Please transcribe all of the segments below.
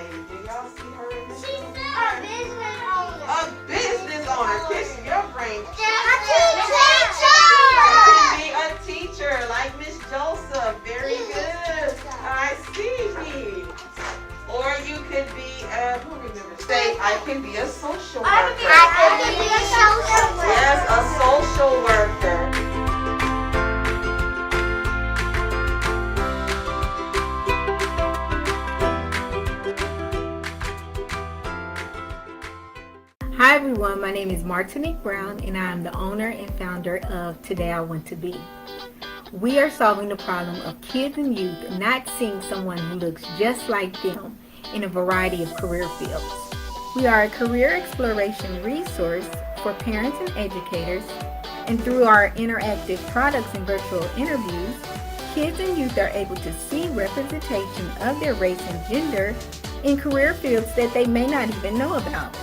lady. Do y'all see her in this? She's a business owner. A business owner. Kissing your brain. A teacher. Can be a teacher like Miss Joseph. Very good. I see. Or you could be, who remembers? Say, I can be a social worker. I can be a social worker. Yes, a social worker. Hi everyone, my name is Martinique Brown and I am the owner and founder of Today I Want to Be. We are solving the problem of kids and youth not seeing someone who looks just like them in a variety of career fields. We are a career exploration resource for parents and educators, and through our interactive products and virtual interviews, kids and youth are able to see representation of their race and gender in career fields that they may not even know about.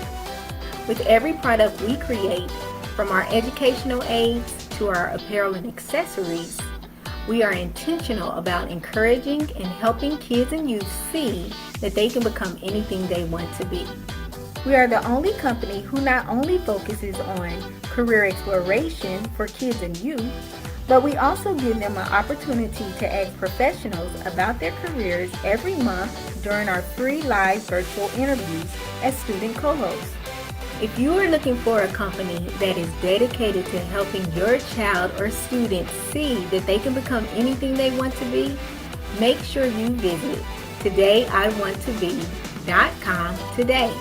With every product we create, from our educational aids to our apparel and accessories, we are intentional about encouraging and helping kids and youth see that they can become anything they want to be. We are the only company who not only focuses on career exploration for kids and youth, but we also give them an opportunity to ask professionals about their careers every month during our free live virtual interviews as student co-hosts. If you are looking for a company that is dedicated to helping your child or student see that they can become anything they want to be, make sure you visit todayiwanttobe.com today.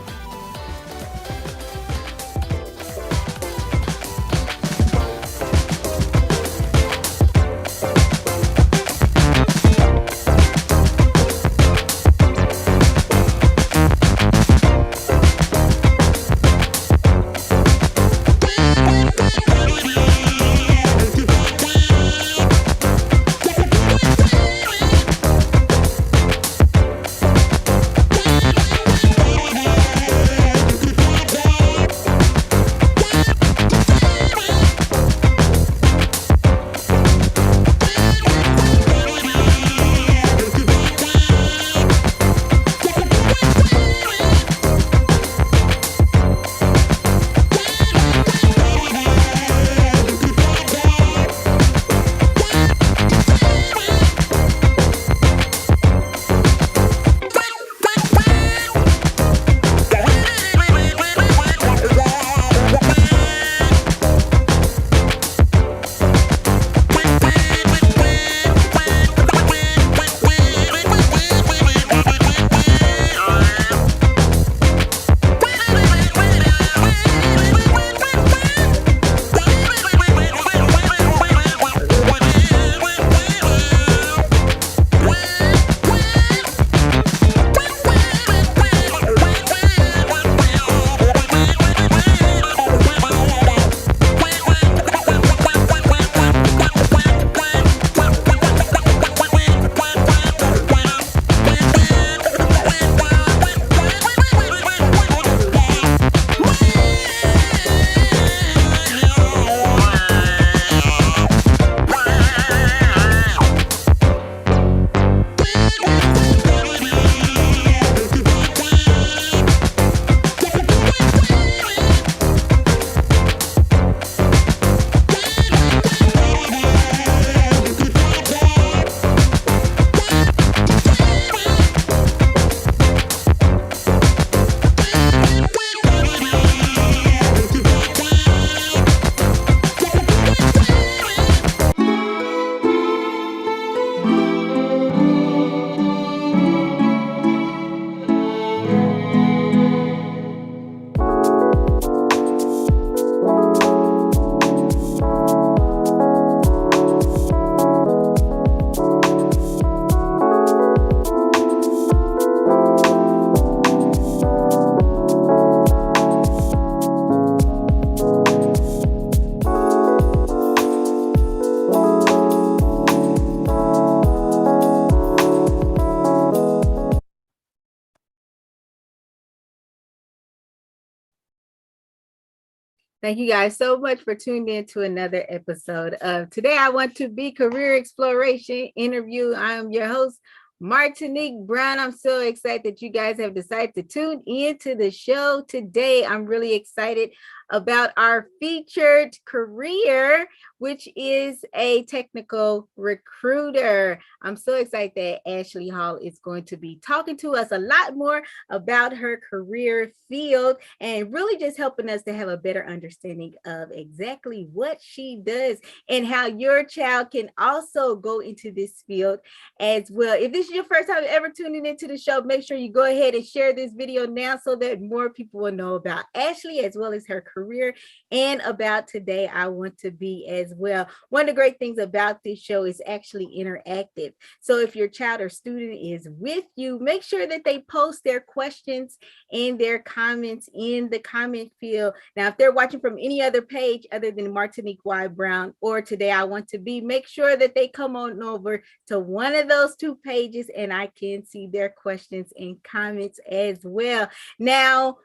Thank you guys so much for tuning in to another episode of Today I Want to Be Career Exploration Interview. I am your host, Martinique Brown. I'm so excited that you guys have decided to tune into the show today. I'm really excited about our featured career, which is a technical recruiter. I'm so excited that Ashley Hall is going to be talking to us a lot more about her career field and really just helping us to have a better understanding of exactly what she does and how your child can also go into this field as well. If this is your first time ever tuning into the show, make sure you go ahead and share this video now so that more people will know about Ashley as well as her career and about Today I Want to Be as well. One of the great things about this show is actually interactive. So if your child or student is with you, make sure that they post their questions and their comments in the comment field. Now, if they're watching from any other page other than Martinique Y. Brown or Today I Want to Be, make sure that they come on over to one of those two pages and I can see their questions and comments as well. Now,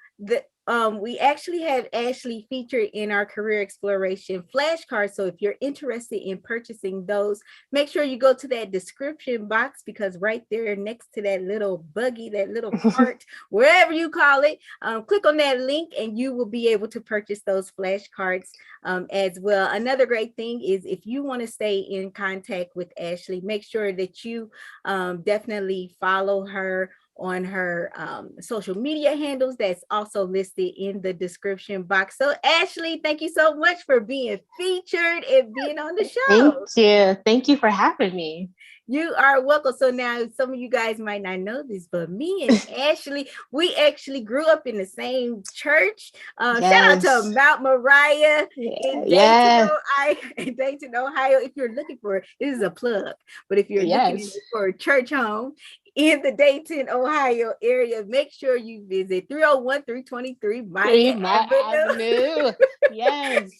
we actually have Ashley featured in our career exploration flashcards. So if you're interested in purchasing those, make sure you go to that description box, because right there next to that little buggy, that little cart, wherever you call it, click on that link and you will be able to purchase those flashcards as well. Another great thing is if you want to stay in contact with Ashley, make sure that you definitely follow her on her social media handles. That's also listed in the description box. So Ashley, thank you so much for being featured and being on the show. Thank you. Thank you for having me. You are welcome. So now some of you guys might not know this, but me and Ashley, we actually grew up in the same church. Shout out to Mount Moriah in Dayton, Ohio. If you're looking for, this is a plug, but if you're looking for a church home in the Dayton, Ohio area, make sure you visit 301-323 Maya Avenue. Yes.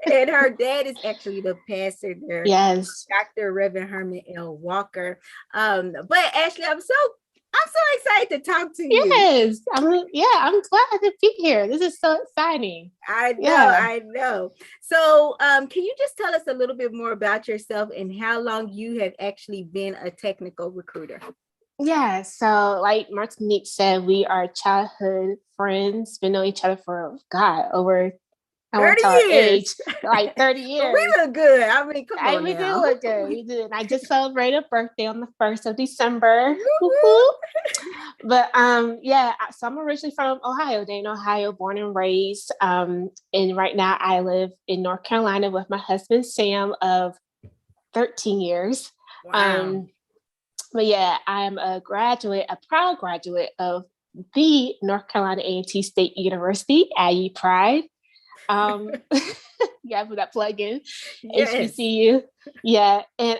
And her dad is actually the pastor there. Yes. Dr. Reverend Herman L. Walker. But Ashley, I'm so excited to talk to you. Yes. I'm glad to be here. This is so exciting. I know. So can you just tell us a little bit more about yourself and how long you have actually been a technical recruiter? Yeah, so like Martinique said, we are childhood friends, been knowing each other for over 30 years. Like 30 years. We look good. I mean, come on. We now. do look good. We do. I just celebrated a birthday on the 1st of December. But so I'm originally from Ohio, Dayton, Ohio, born and raised. And right now I live in North Carolina with my husband, Sam, of 13 years. Wow. But yeah, I'm a proud graduate of the North Carolina A&T State University, IE Pride. For that plug-in. Yes. HBCU. Yeah. And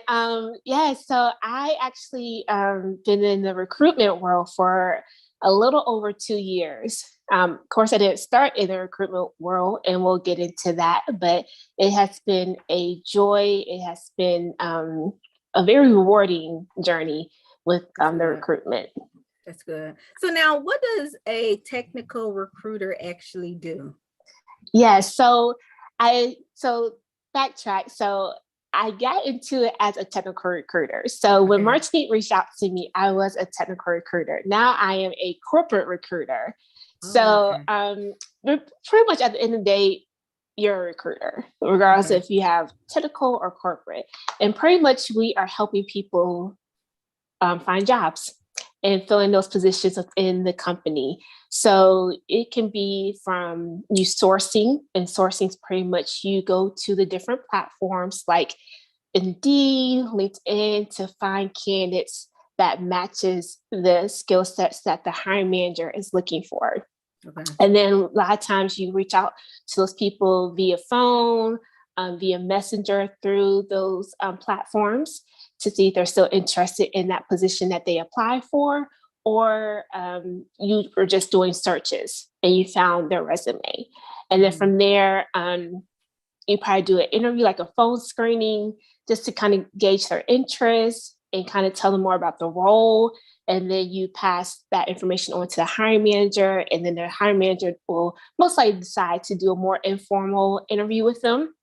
so I actually been in the recruitment world for a little over 2 years. Of course, I didn't start in the recruitment world, and we'll get into that, but it has been a joy. It has been a very rewarding journey with the recruitment. That's good. So now, what does a technical recruiter actually do? Yeah, so backtrack. So I got into it as a technical recruiter. So when Martinique reached out to me, I was a technical recruiter. Now I am a corporate recruiter. Pretty much at the end of the day, you're a recruiter, regardless if you have technical or corporate. And pretty much we are helping people find jobs and filling those positions within the company. So it can be from you sourcing, and sourcing is pretty much you go to the different platforms like Indeed, LinkedIn to find candidates that matches the skill sets that the hiring manager is looking for. Okay. And then a lot of times you reach out to those people via phone, via messenger through those platforms to see if they're still interested in that position that they apply for, or you were just doing searches and you found their resume. And then from there, you probably do an interview, like a phone screening, just to kind of gauge their interest and kind of tell them more about the role. And then you pass that information on to the hiring manager, and then the hiring manager will most likely decide to do a more informal interview with them.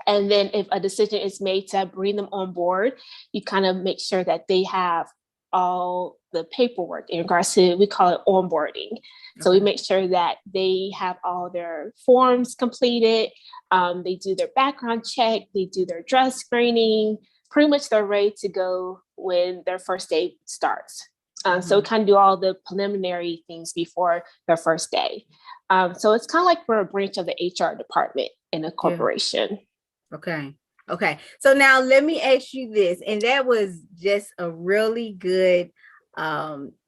And then if a decision is made to bring them on board, you kind of make sure that they have all the paperwork in regards to, we call it onboarding. So we make sure that they have all their forms completed. They do their background check, they do their drug screening, pretty much they're ready to go when their first day starts. So we kind of do all the preliminary things before their first day. So it's kind of like we're a branch of the HR department in a corporation. Okay. So now let me ask you this, and that was just a really good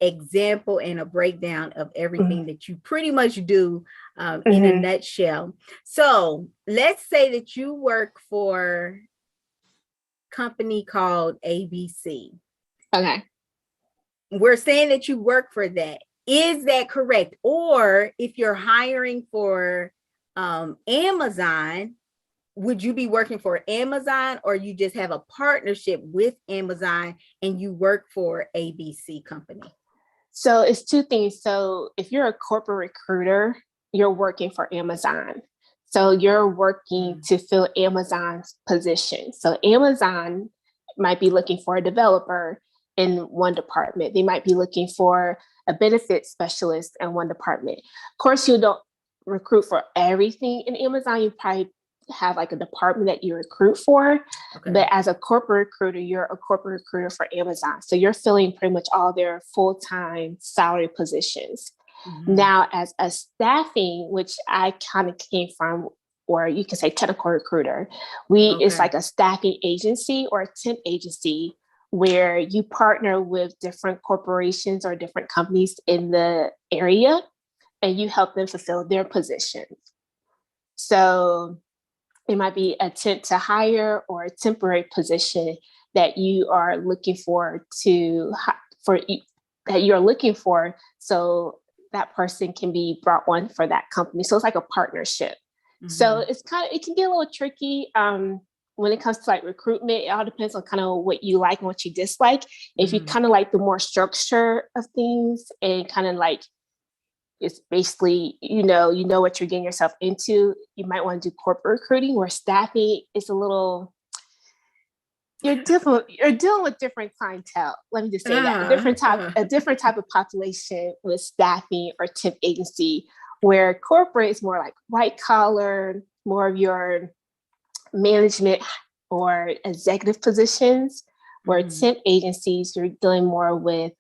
example and a breakdown of everything that you pretty much do in a nutshell. So let's say that you work for a company called ABC. Okay. We're saying that you work for that. Is that correct? Or if you're hiring for Amazon, would you be working for Amazon, or you just have a partnership with Amazon and you work for ABC company? So it's two things. So if you're a corporate recruiter, you're working for Amazon. So you're working to fill Amazon's position. So Amazon might be looking for a developer in one department. They might be looking for a benefits specialist in one department. Of course, you don't recruit for everything in Amazon. You probably have like a department that you recruit for. But as a corporate recruiter, you're a corporate recruiter for Amazon. So you're filling pretty much all their full-time salary positions. Now, as a staffing, which I kind of came from, or you can say technical recruiter, it's like a staffing agency or a temp agency where you partner with different corporations or different companies in the area and you help them fulfill their positions. So it might be a temp to hire or a temporary position that you are looking for so that person can be brought on for that company. So it's like a partnership. So it can get a little tricky when it comes to like recruitment. It all depends on kind of what you like and what you dislike. If you kind of like the more structure of things and kind of like, it's basically, you know what you're getting yourself into, you might want to do corporate recruiting, where staffing is a little, you're dealing with different clientele. Let me just say that. A different type of population with staffing or temp agency, where corporate is more like white collar, more of your management or executive positions, where temp agencies, you're dealing more with,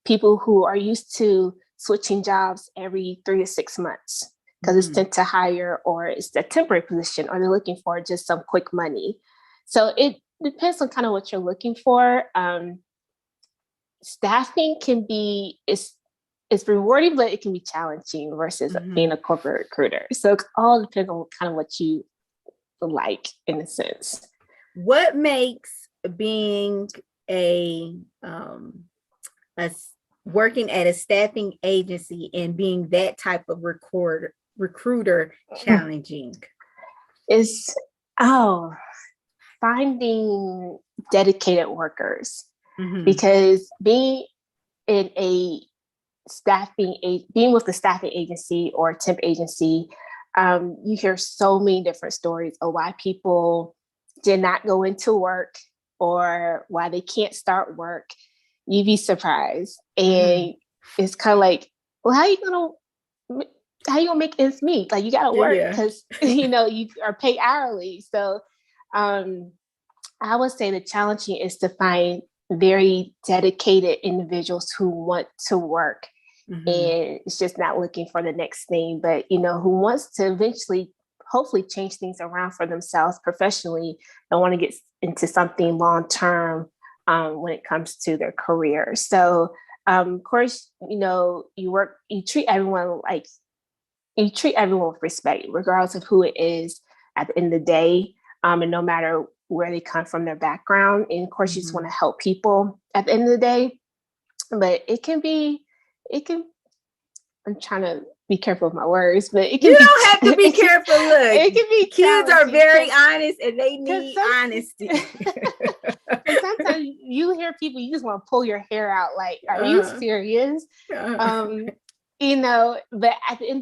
people who are used to switching jobs every 3 to 6 months because it's temp to hire, or it's a temporary position, or they're looking for just some quick money. So it depends on kind of what you're looking for. Staffing can be, it's rewarding, but it can be challenging versus being a corporate recruiter. So it all depends on kind of what you like in a sense. What makes being working at a staffing agency and being that type of recruiter challenging? Is finding dedicated workers, because being with the staffing agency or temp agency, you hear so many different stories of why people did not go into work or why they can't start work. You'd be surprised. And it's kind of like, well, how you gonna make ends meet? Like, you gotta work because you are paid hourly. So I would say the challenging is to find very dedicated individuals who want to work and it's just not looking for the next thing, but who wants to eventually hopefully change things around for themselves professionally and want to get into something long-term when it comes to their career. So of course, you treat everyone with respect, regardless of who it is at the end of the day, and no matter where they come from, their background. And of course, you just want to help people at the end of the day. But I'm trying to be careful with my words, but you don't have to be careful. Look, it can be kids are very honest and they need honesty. And sometimes you hear people, you just want to pull your hair out. Like, are you serious? But at the end of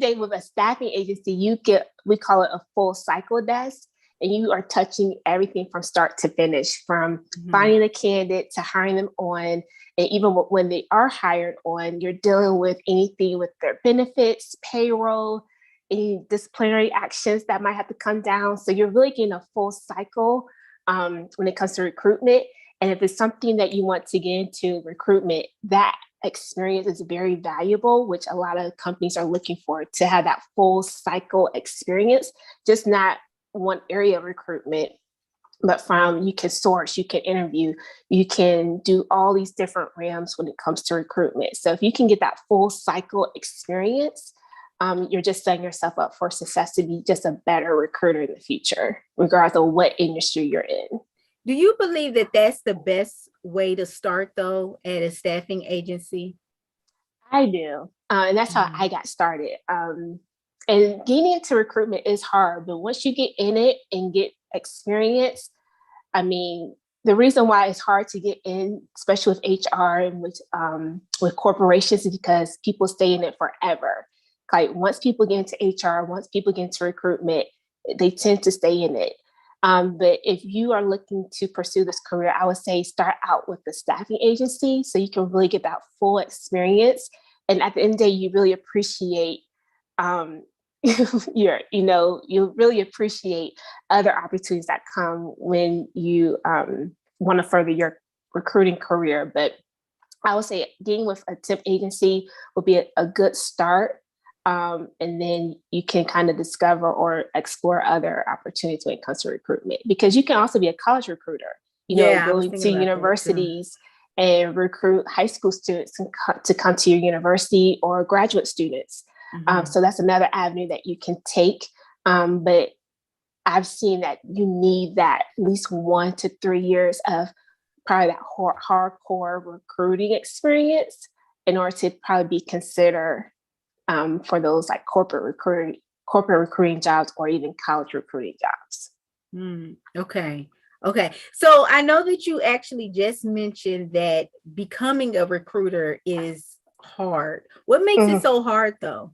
the day, with a staffing agency, you get we call it a full cycle desk. And you are touching everything from start to finish, from finding a candidate to hiring them on. And even when they are hired on, you're dealing with anything with their benefits, payroll, any disciplinary actions that might have to come down. So you're really getting a full cycle when it comes to recruitment. And if it's something that you want to get into recruitment, that experience is very valuable, which a lot of companies are looking for, to have that full cycle experience, just not one area of recruitment, but from you can source, you can interview, you can do all these different realms when it comes to recruitment. So if you can get that full cycle experience, you're just setting yourself up for success to be just a better recruiter in the future, regardless of what industry you're in. Do you believe that that's the best way to start, though, at a staffing agency? I do. And that's how I got started. And getting into recruitment is hard, but once you get in it and get experience, I mean, the reason why it's hard to get in, especially with HR and with corporations, is because people stay in it forever. Like once people get into HR, once people get into recruitment, they tend to stay in it. But if you are looking to pursue this career, I would say start out with the staffing agency so you can really get that full experience. And at the end of the day, you really appreciate you'll really appreciate other opportunities that come when you want to further your recruiting career. But I would say getting with a temp agency would be a good start. And then you can kind of discover or explore other opportunities when it comes to recruitment, because you can also be a college recruiter, going to universities and recruit high school students to come to your university, or graduate students. So that's another avenue that you can take. But I've seen that you need that at least 1 to 3 years of probably that hardcore recruiting experience in order to probably be considered for those like corporate recruiting jobs, or even college recruiting jobs. Okay. So I know that you actually just mentioned that becoming a recruiter is hard. What makes it so hard, though?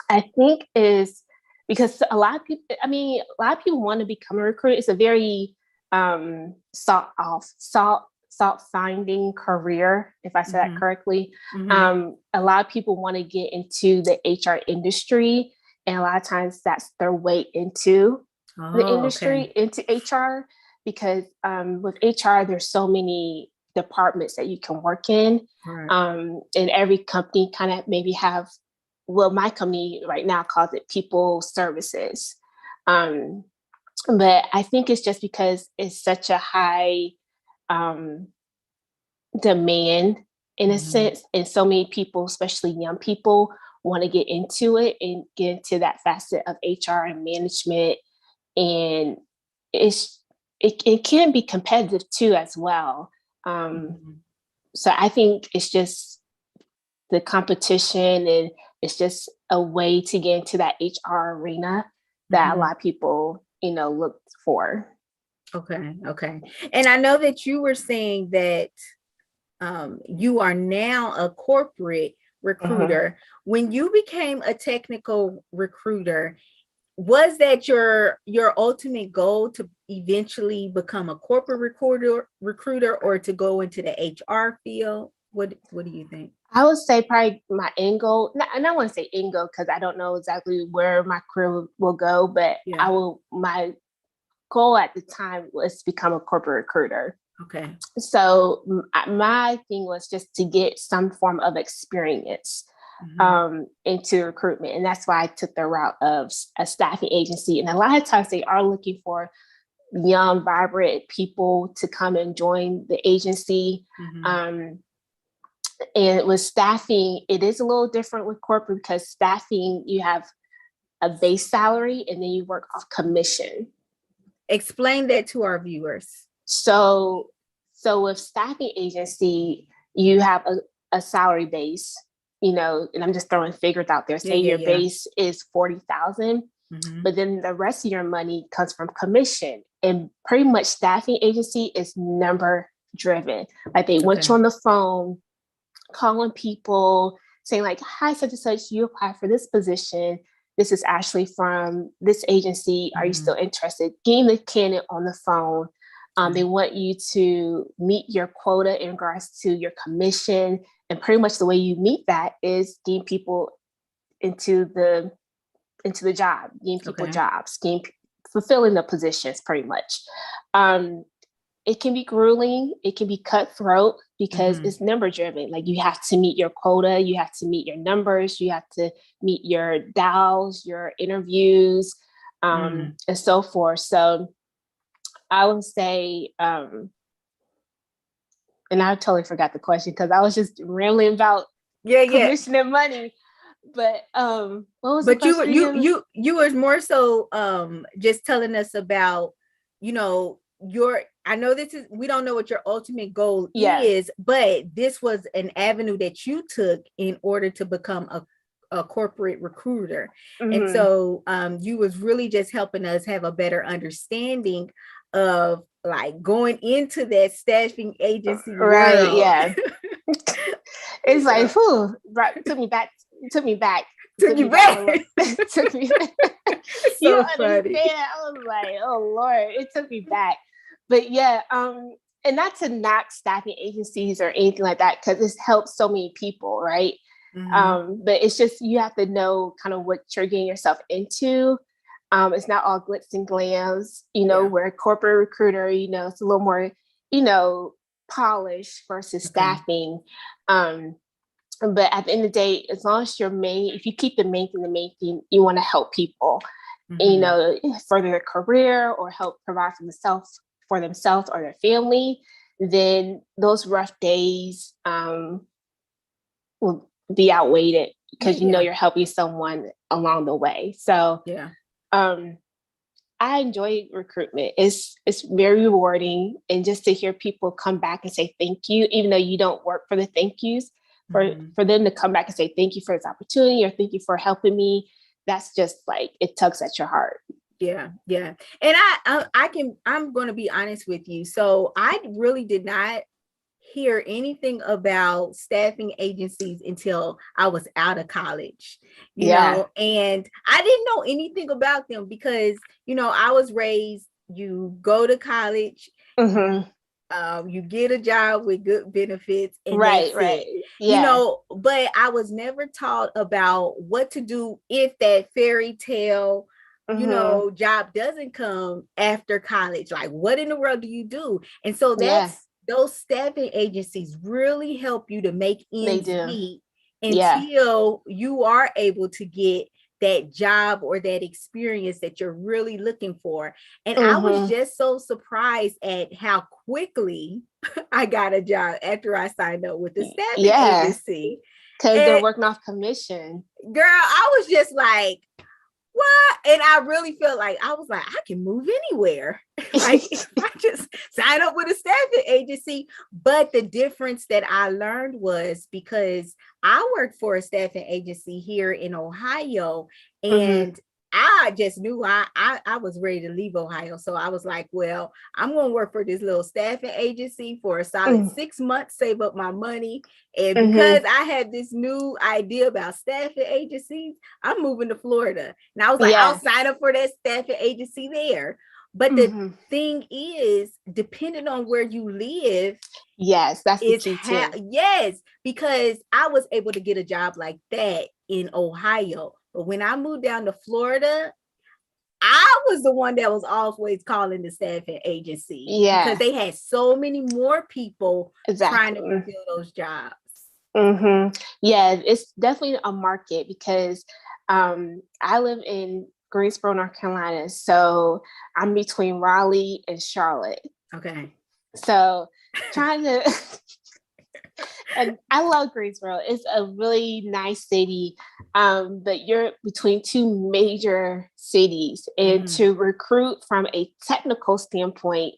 I think is because a lot of people want to become a recruiter. It's a very sought finding career, if I said that correctly. A lot of people want to get into the HR industry, and a lot of times that's their way into the industry, into HR, because with HR, there's so many departments that you can work in. And every company kind of maybe have, well, my company right now calls it people services. But I think it's just because it's such a high demand in a sense, and so many people, especially young people, want to get into it and get into that facet of HR and management. And it can be competitive too as well. So I think it's just the competition, and it's just a way to get into that HR arena that a lot of people, look for. Okay. And I know that you were saying that you are now a corporate recruiter. When you became a technical recruiter, was that your ultimate goal to eventually become a corporate recruiter, or to go into the HR field? What do you think? I would say probably my end goal, and I want to say end goal because I don't know exactly where my career will go, but my goal at the time was to become a corporate recruiter. Okay. So my thing was just to get some form of experience into recruitment. And that's why I took the route of a staffing agency. And a lot of times they are looking for young, vibrant people to come and join the agency. And with staffing, it is a little different with corporate, because staffing, you have a base salary and then you work off commission. Explain that to our viewers. So with staffing agency, you have a salary base, and I'm just throwing figures out there. Say your base is 40,000, but then the rest of your money comes from commission. And pretty much staffing agency is number driven. Like they want you on the phone, calling people, saying like, hi, such and such, you apply for this position. this is Ashley from this agency. Are you still interested? Getting the candidate on the phone. They want you to meet your quota in regards to your commission. And pretty much the way you meet that is getting people into the job, getting people jobs, fulfilling the positions pretty much. It can be grueling. It can be cutthroat because it's number driven. Like you have to meet your quota, you have to meet your numbers, you have to meet your dials, your interviews, and so forth. So I would say, and I totally forgot the question because I was just rambling about commission and money. But what was the question again? you was more so just telling us about, I know we don't know what your ultimate goal is, but this was an avenue that you took in order to become a corporate recruiter. And so you was really just helping us have a better understanding of like going into that staffing agency world. Yeah. It's like, took me back. Took me back. So you funny. Understand? I was like, oh Lord, it took me back. But yeah, and not to knock staffing agencies or anything like that, because it's helped so many people, right? But it's just, you have to know kind of what you're getting yourself into. It's not all glitz and glams, we're a corporate recruiter, it's a little more, polished versus staffing. But at the end of the day, as long as if you keep the main thing, you want to help people, further their career or help provide for themselves or their family, then those rough days will be outweighed because you're helping someone along the way. So I enjoy recruitment. It's very rewarding, and just to hear people come back and say thank you, even though you don't work for the thank yous, for them to come back and say thank you for this opportunity or thank you for helping me, that's just like, it tugs at your heart. Yeah. And I'm going to be honest with you. So I really did not hear anything about staffing agencies until I was out of college, you know, and I didn't know anything about them because, I was raised, you go to college, you get a job with good benefits, and that's it. But I was never taught about what to do if that fairy tale job doesn't come after college. Like, what in the world do you do? And so those staffing agencies really help you to make ends meet until you are able to get that job or that experience that you're really looking for. And I was just so surprised at how quickly I got a job after I signed up with the staffing agency. Because they're working off commission. Girl, I was just like, what? And I really felt like I can move anywhere. Like I just sign up with a staffing agency. But the difference that I learned was because I worked for a staffing agency here in Ohio, and I just knew I was ready to leave Ohio. So I was like, well, I'm going to work for this little staffing agency for a solid 6 months, save up my money. And because I had this new idea about staffing agencies, I'm moving to Florida. And I was like, I'll sign up for that staffing agency there. But the thing is, depending on where you live, that's the key too. Yes, because I was able to get a job like that in Ohio. But when I moved down to Florida, I was the one that was always calling the staffing agency because they had so many more people trying to fulfill those jobs. Yeah, it's definitely a market because I live in Greensboro, North Carolina. So I'm between Raleigh and Charlotte. Okay. So trying to, and I love Greensboro. It's a really nice city, but you're between two major cities, and to recruit from a technical standpoint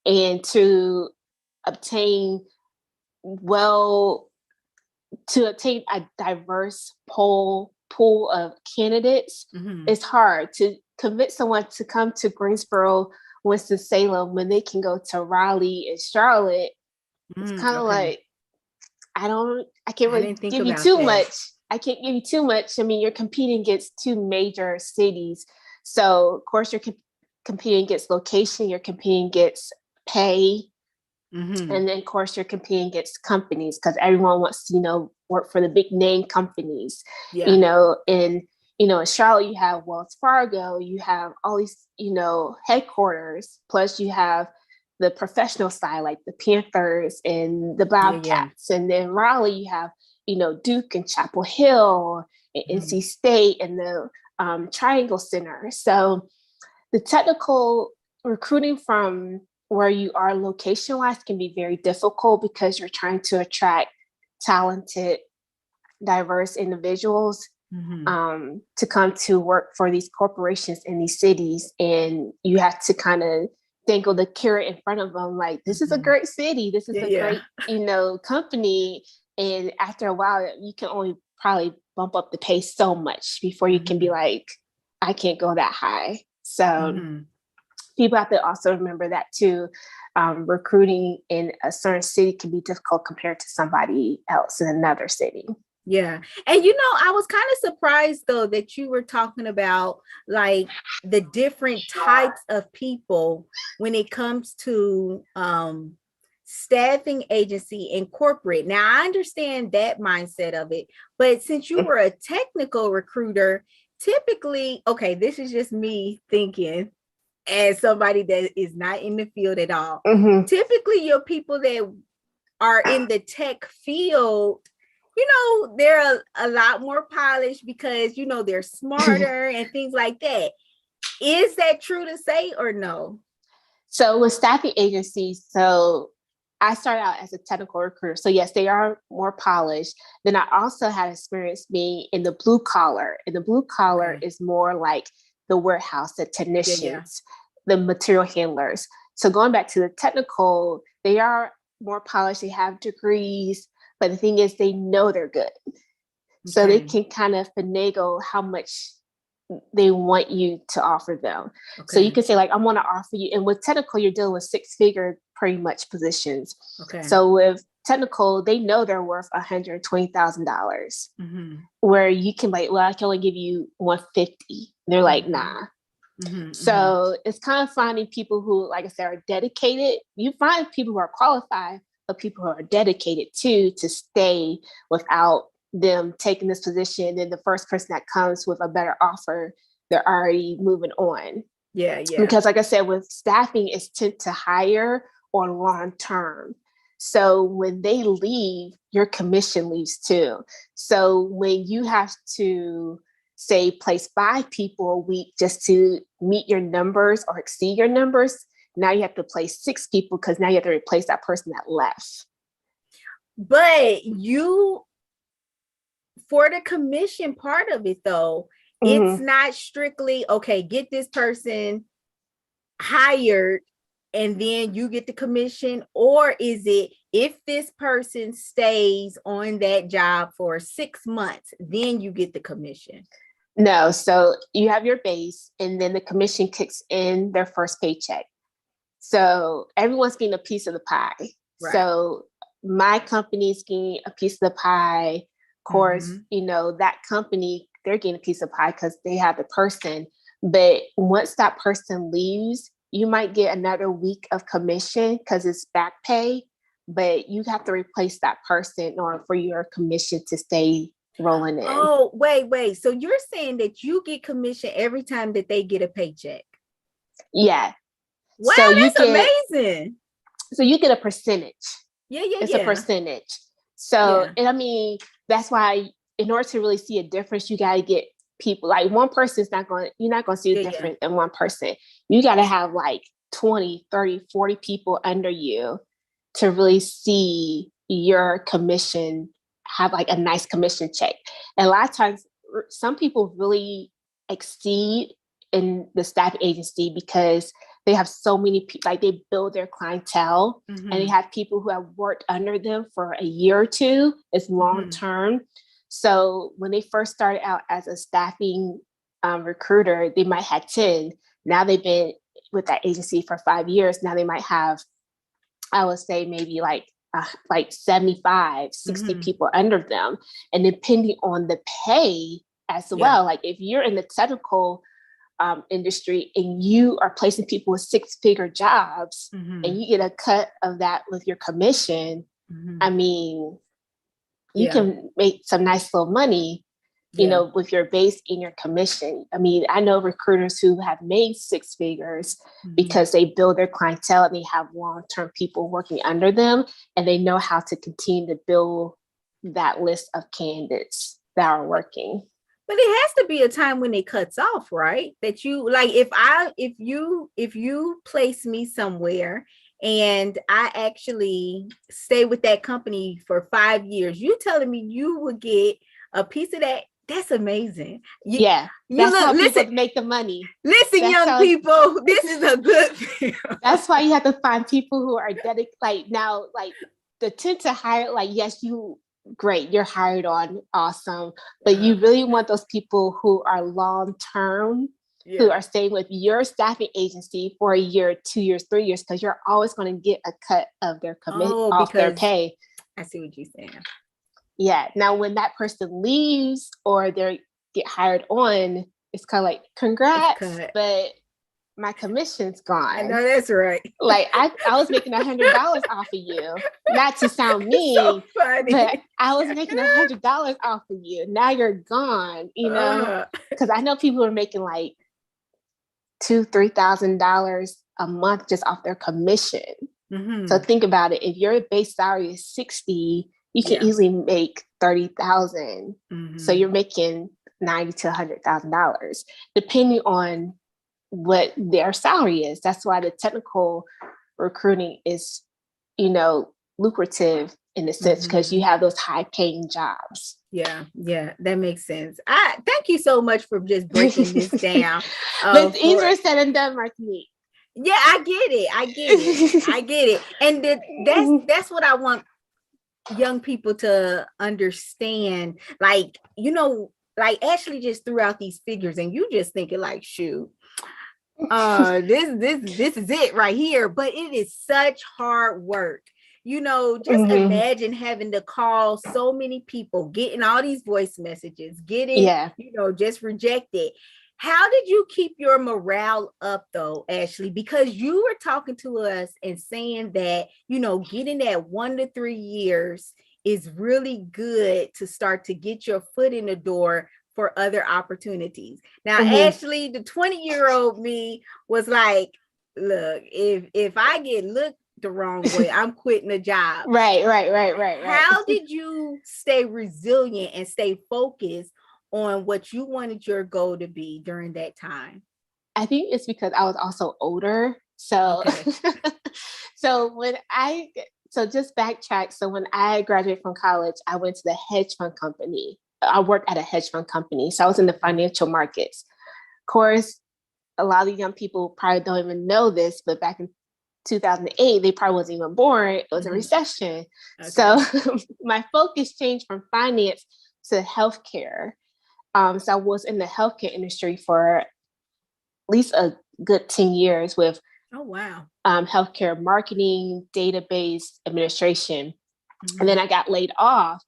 and to obtain a diverse pool of candidates, it's hard to convince someone to come to Greensboro, Winston-Salem, when they can go to Raleigh and Charlotte. It's kind of like, I can't really give you too much I can't give you too much. I mean, you're competing against two major cities. So of course you're competing against location, you're competing against pay. Mm-hmm. And then of course you're competing against companies because everyone wants to, work for the big name companies, Yeah. in Charlotte, you have Wells Fargo, you have all these, headquarters, plus you have the professional side, like the Panthers and the Bobcats. And then Raleigh, you have, Duke and Chapel Hill and NC State and the Triangle Center. So the technical recruiting from where you are location-wise can be very difficult because you're trying to attract talented, diverse individuals to come to work for these corporations in these cities. And you have to kind of dangle the carrot in front of them, like, this is a great city, this is a great, company. And after a while, you can only probably bump up the pace so much before you can be like, I can't go that high. So people have to also remember that too. Recruiting in a certain city can be difficult compared to somebody else in another city. Yeah. And I was kind of surprised though that you were talking about like the different types of people when it comes to staffing agency and corporate. Now I understand that mindset of it, but since you were a technical recruiter, typically, okay, this is just me thinking as somebody that is not in the field at all. Typically your people that are in the tech field, they're a lot more polished because, they're smarter and things like that. Is that true to say or no? So with staffing agencies, so I started out as a technical recruiter. So yes, they are more polished. Then I also had experience being in the blue collar. And the blue collar is more like the warehouse, the technicians, the material handlers. So going back to the technical, they are more polished. They have degrees. But the thing is, they know they're good. So they can kind of finagle how much they want you to offer them. So you can say, like, I want to offer you. And with technical, you're dealing with 6-figure pretty much positions. So with technical, they know they're worth $120,000. Where you can like, well, I can only give you 150. They're like, nah. So it's kind of finding people who, like I said, are dedicated. You find people who are qualified, but people who are dedicated to stay without them taking this position. And the first person that comes with a better offer, they're already moving on. Because like I said, with staffing, it's tend to hire or long term. So when they leave, your commission leaves too. So when you have to say place 5 people a week just to meet your numbers or exceed your numbers, now you have to place 6 people because now you have to replace that person that left. But for the commission part of it though, it's not strictly, okay, get this person hired and then you get the commission, or is it if this person stays on that job for 6 months, then you get the commission? No, so you have your base and then the commission kicks in their first paycheck. So everyone's getting a piece of the pie. So my company's getting a piece of the pie. Of course, that company, they're getting a piece of pie because they have the person. But once that person leaves, you might get another week of commission because it's back pay, but you have to replace that person in order for your commission to stay rolling in. Oh, wait. So you're saying that you get commission every time that they get a paycheck? Yeah. Wow, so that's amazing. So you get a percentage. It's a percentage. So, and I mean, that's why in order to really see a difference, you got to get people, like one person is you're not going to see a difference than one person. You got to have like 20, 30, 40 people under you to really see your commission have like a nice commission check. And a lot of times, some people really exceed in the staffing agency because they have so many people, like they build their clientele and they have people who have worked under them for a year or two. It's long term. So when they first started out as a staffing recruiter, they might have 10. Now they've been with that agency for 5 years. Now they might have, I would say maybe like like 75, 60 people under them. And depending on the pay as well, like if you're in the technical industry and you are placing people with 6-figure jobs and you get a cut of that with your commission, I mean, you can make some nice little money, you know, with your base and your commission. I mean, I know recruiters who have made 6 figures because they build their clientele and they have long-term people working under them, and they know how to continue to build that list of candidates that are working. But it has to be a time when it cuts off, right? That you like, if you place me somewhere and I actually stay with that company for 5 years, you telling me you would get a piece of that? That's amazing. That's how people make the money. Listen, that's young people, this is a good thing. That's why you have to find people who are dedicated. Like now, like the tend to hire, like, yes, great, you're hired on, awesome. But you really want those people who are long-term, who are staying with your staffing agency for a year, 2 years, 3 years, because you're always going to get a cut of their commission off their pay. I see what you're saying. Yeah. Now, when that person leaves or they get hired on, it's kind of like, congrats, but my commission's gone. I know that's right. Like I was making $100 off of you. Not to sound mean, so funny. but I was making $100 off of you. Now you're gone, you know? Because I know people are making like $2,000-$3,000 a month just off their commission. So think about it. If your base salary is 60, you can easily make 30,000. So you're making $90,000 to $100,000, depending on what their salary is. That's why the technical recruiting is, you know, lucrative in a sense, because you have those high paying jobs. Yeah, that makes sense. Thank you so much for just breaking this down. But it's easier said than done, Martinique. Yeah, I get it. And that's what I want young people to understand. Like, you know, like Ashley just threw out these figures and you just thinking like, shoot, this is it right here. But it is such hard work. You know, just imagine having to call so many people, getting all these voice messages, getting, you know, just rejected. How did you keep your morale up though, Ashley? Because you were talking to us and saying that, you know, getting that 1 to 3 years is really good to start to get your foot in the door for other opportunities. Now, Ashley, the 20-year-old me was like, look, if I get looked the wrong way, I'm quitting the job. Right. How did you stay resilient and stay focused on what you wanted your goal to be during that time? I think it's because I was also older. So, so just backtrack. So when I graduated from college, I went to the hedge fund company. I worked at a hedge fund company. So I was in the financial markets. Of course, a lot of young people probably don't even know this, but back in 2008, they probably wasn't even born. It was a recession. So my focus changed from finance to healthcare. So I was in the healthcare industry for at least a good 10 years with healthcare marketing, database administration. And then I got laid off.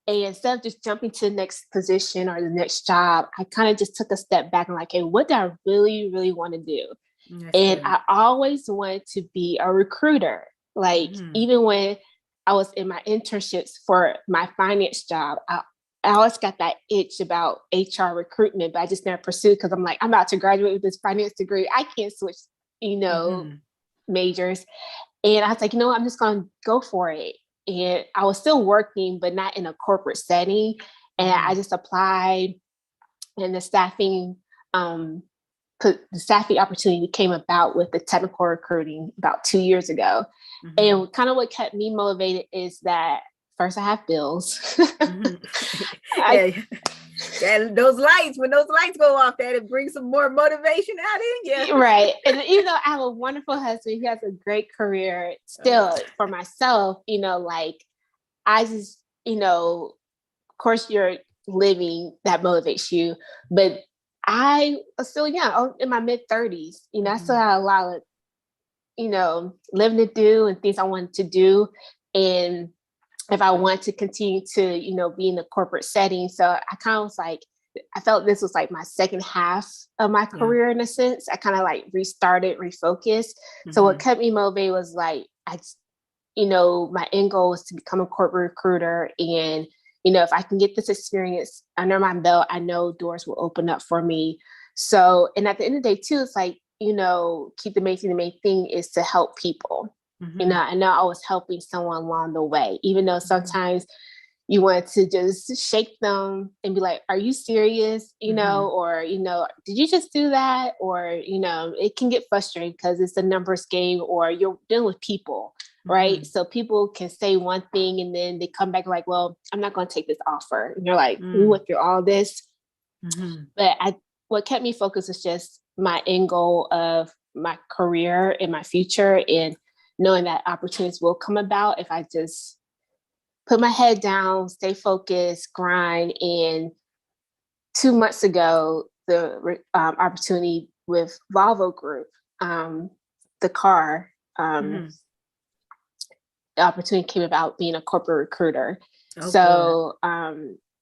And instead of just jumping to the next position or the next job, I kind of just took a step back and like, hey, what do I really, really want to do? I always wanted to be a recruiter. Like even when I was in my internships for my finance job, I always got that itch about HR recruitment, but I just never pursued because I'm like, I'm about to graduate with this finance degree. I can't switch, you know, majors. And I was like, you know, I'm just going to go for it. And I was still working, but not in a corporate setting. And I just applied, and the staffing opportunity came about with the technical recruiting about 2 years ago. And kind of what kept me motivated is that first I have bills. Those lights, when those lights go off, that'll bring some more motivation out in you. Right. And even though I have a wonderful husband, he has a great career still. For myself, you know, like I just, you know, of course you're living, that motivates you, but I was still young. I was in my mid 30s, you know, I still had a lot of, you know, living to do and things I wanted to do. and if I want to continue to, be in the corporate setting. So I kind of was like, I felt this was like my second half of my career in a sense. I kind of like restarted, refocused. So what kept me motivated was like, my end goal was to become a corporate recruiter. And, if I can get this experience under my belt, I know doors will open up for me. So, and at the end of the day too, it's like, keep the main thing is to help people. I know I was helping someone along the way, even though sometimes you want to just shake them and be like, are you serious? Or, did you just do that? Or, it can get frustrating because it's a numbers game, or you're dealing with people, right? So people can say one thing and then they come back like, well, I'm not going to take this offer. And you're like, we went through all this. But what kept me focused is just my end goal of my career and my future, and knowing that opportunities will come about if I just put my head down, stay focused, grind. And 2 months ago, the opportunity with Volvo Group, the car, the opportunity came about being a corporate recruiter. So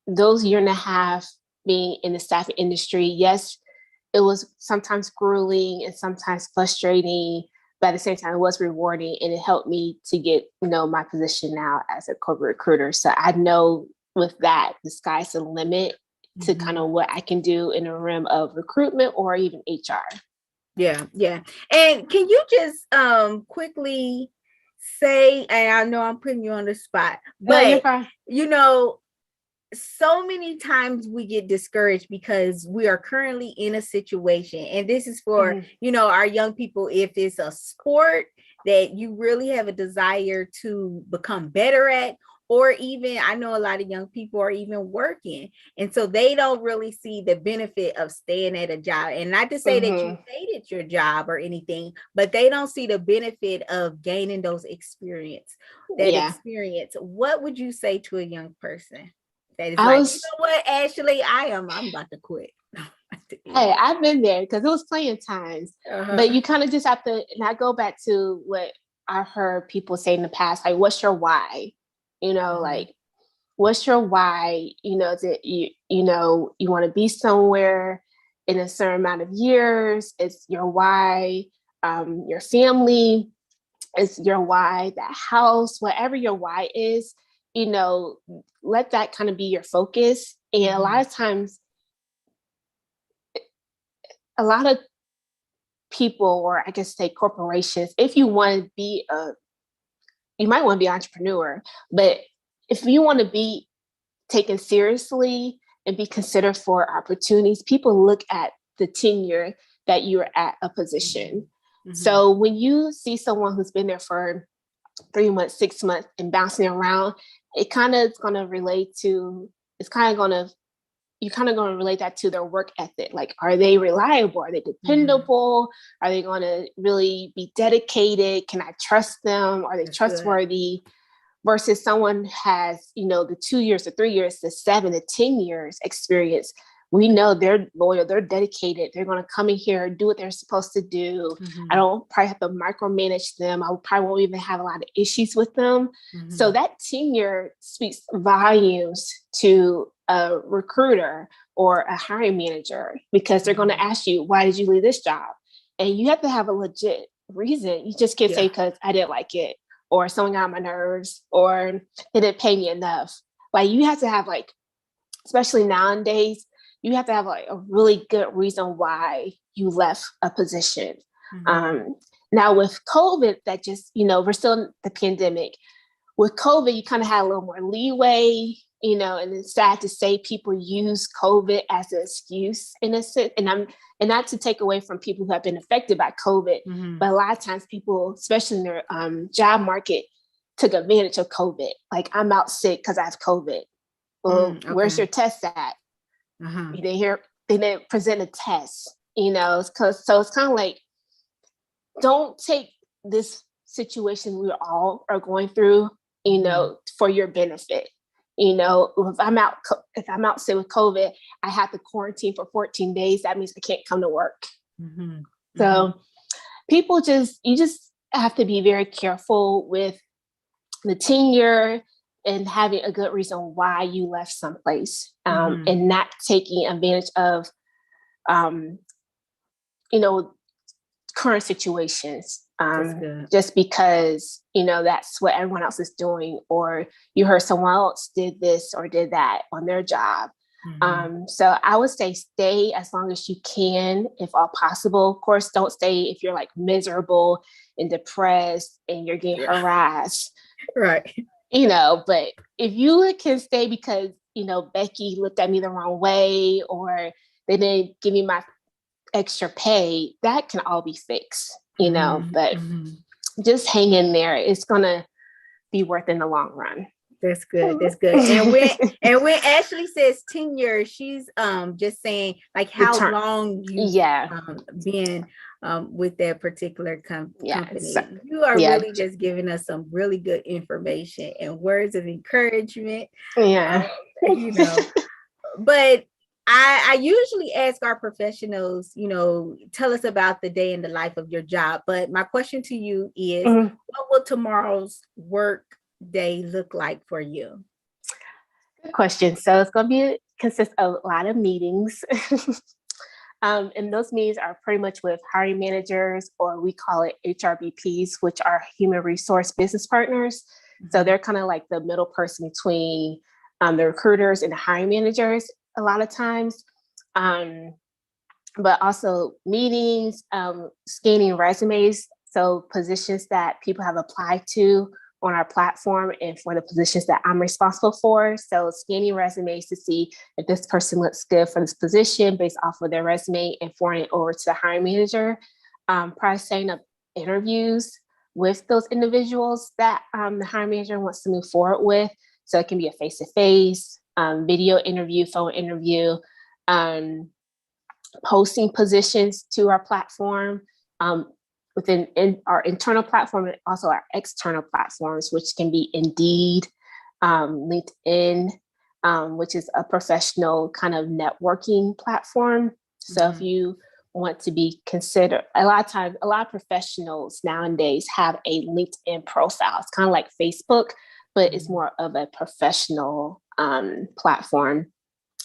those year and a half being in the staffing industry, yes, it was sometimes grueling and sometimes frustrating, but at the same time, it was rewarding, and it helped me to get, my position now as a corporate recruiter. So I know with that, the sky's the limit to kind of what I can do in the realm of recruitment or even HR. Yeah. And can you just quickly say, and I know I'm putting you on the spot, but so many times we get discouraged because we are currently in a situation, and this is for our young people. If it's a sport that you really have a desire to become better at, or even I know a lot of young people are even working, and so they don't really see the benefit of staying at a job. And not to say that you hated your job or anything, but they don't see the benefit of gaining those experience. What would you say to a young person that is you know what, Ashley, I'm about to quit? Hey, I've been there because it was playing times, but you kind of just have to, and I go back to what I heard people say in the past, like, what's your why? Like, what's your why? That you want to be somewhere in a certain amount of years. It's your why. Your family is your why. That house, whatever your why is, let that kind of be your focus. And a lot of times, a lot of people, or I guess say corporations, if you want to be you might want to be an entrepreneur, but if you want to be taken seriously and be considered for opportunities, people look at the tenure that you're at a position. So when you see someone who's been there for 3 months, 6 months and bouncing around, it kind of is going to relate to, you're kind of going to relate that to their work ethic. Like, are they reliable? Are they dependable? Are they going to really be dedicated? Can I trust them? Are they trustworthy? Versus someone has, the 2 years, the 3 years, the 7 to 10 years experience. We know they're loyal, they're dedicated. They're going to come in here and do what they're supposed to do. I don't probably have to micromanage them. I probably won't even have a lot of issues with them. So that tenure speaks volumes to a recruiter or a hiring manager, because they're going to ask you, why did you leave this job? And you have to have a legit reason. You just can't say, because I didn't like it, or someone got on my nerves, or they didn't pay me enough. Like, you have to have, like, especially nowadays, you have to have like a really good reason why you left a position. Now with COVID, that just, we're still in the pandemic. With COVID, you kind of had a little more leeway, and it's sad to say people use COVID as an excuse in a sense. And not to take away from people who have been affected by COVID, but a lot of times people, especially in their job market, took advantage of COVID. Like, I'm out sick because I have COVID. Well, where's your test at? They didn't present a test, so it's kind of like, don't take this situation we all are going through, for your benefit. If I'm out sick with COVID, I have to quarantine for 14 days. That means I can't come to work. So people you just have to be very careful with the tenure and having a good reason why you left someplace, and not taking advantage of, you know, current situations, just because, you know, that's what everyone else is doing, or you heard someone else did this or did that on their job. So I would say stay as long as you can, if all possible. Of course, don't stay if you're like miserable and depressed and you're getting harassed. Right. You know, but if you can stay because, you know, Becky looked at me the wrong way, or they didn't give me my extra pay, that can all be fixed, you know, but just hang in there. It's going to be worth in the long run. That's good. That's good. And when Ashley says tenure, she's just saying like how long you've been with that particular company. You are really just giving us some really good information and words of encouragement. You know, but I usually ask our professionals, you know, tell us about the day in the life of your job. But my question to you is, what will tomorrow's work day look like for you? Good question. So it's going to consist of a lot of meetings. And those meetings are pretty much with hiring managers, or we call it HRBPs, which are human resource business partners. So they're kind of like the middle person between the recruiters and the hiring managers a lot of times. But also meetings, scanning resumes. So positions that people have applied to on our platform and for the positions that I'm responsible for. So scanning resumes to see if this person looks good for this position based off of their resume, and forwarding it over to the hiring manager. Probably setting up interviews with those individuals that the hiring manager wants to move forward with. So it can be a face-to-face, video interview, phone interview, posting positions to our platform, within our internal platform, and also our external platforms, which can be Indeed, LinkedIn, which is a professional kind of networking platform. So if you want to be considered, a lot of times, a lot of professionals nowadays have a LinkedIn profile. It's kind of like Facebook, but it's more of a professional platform.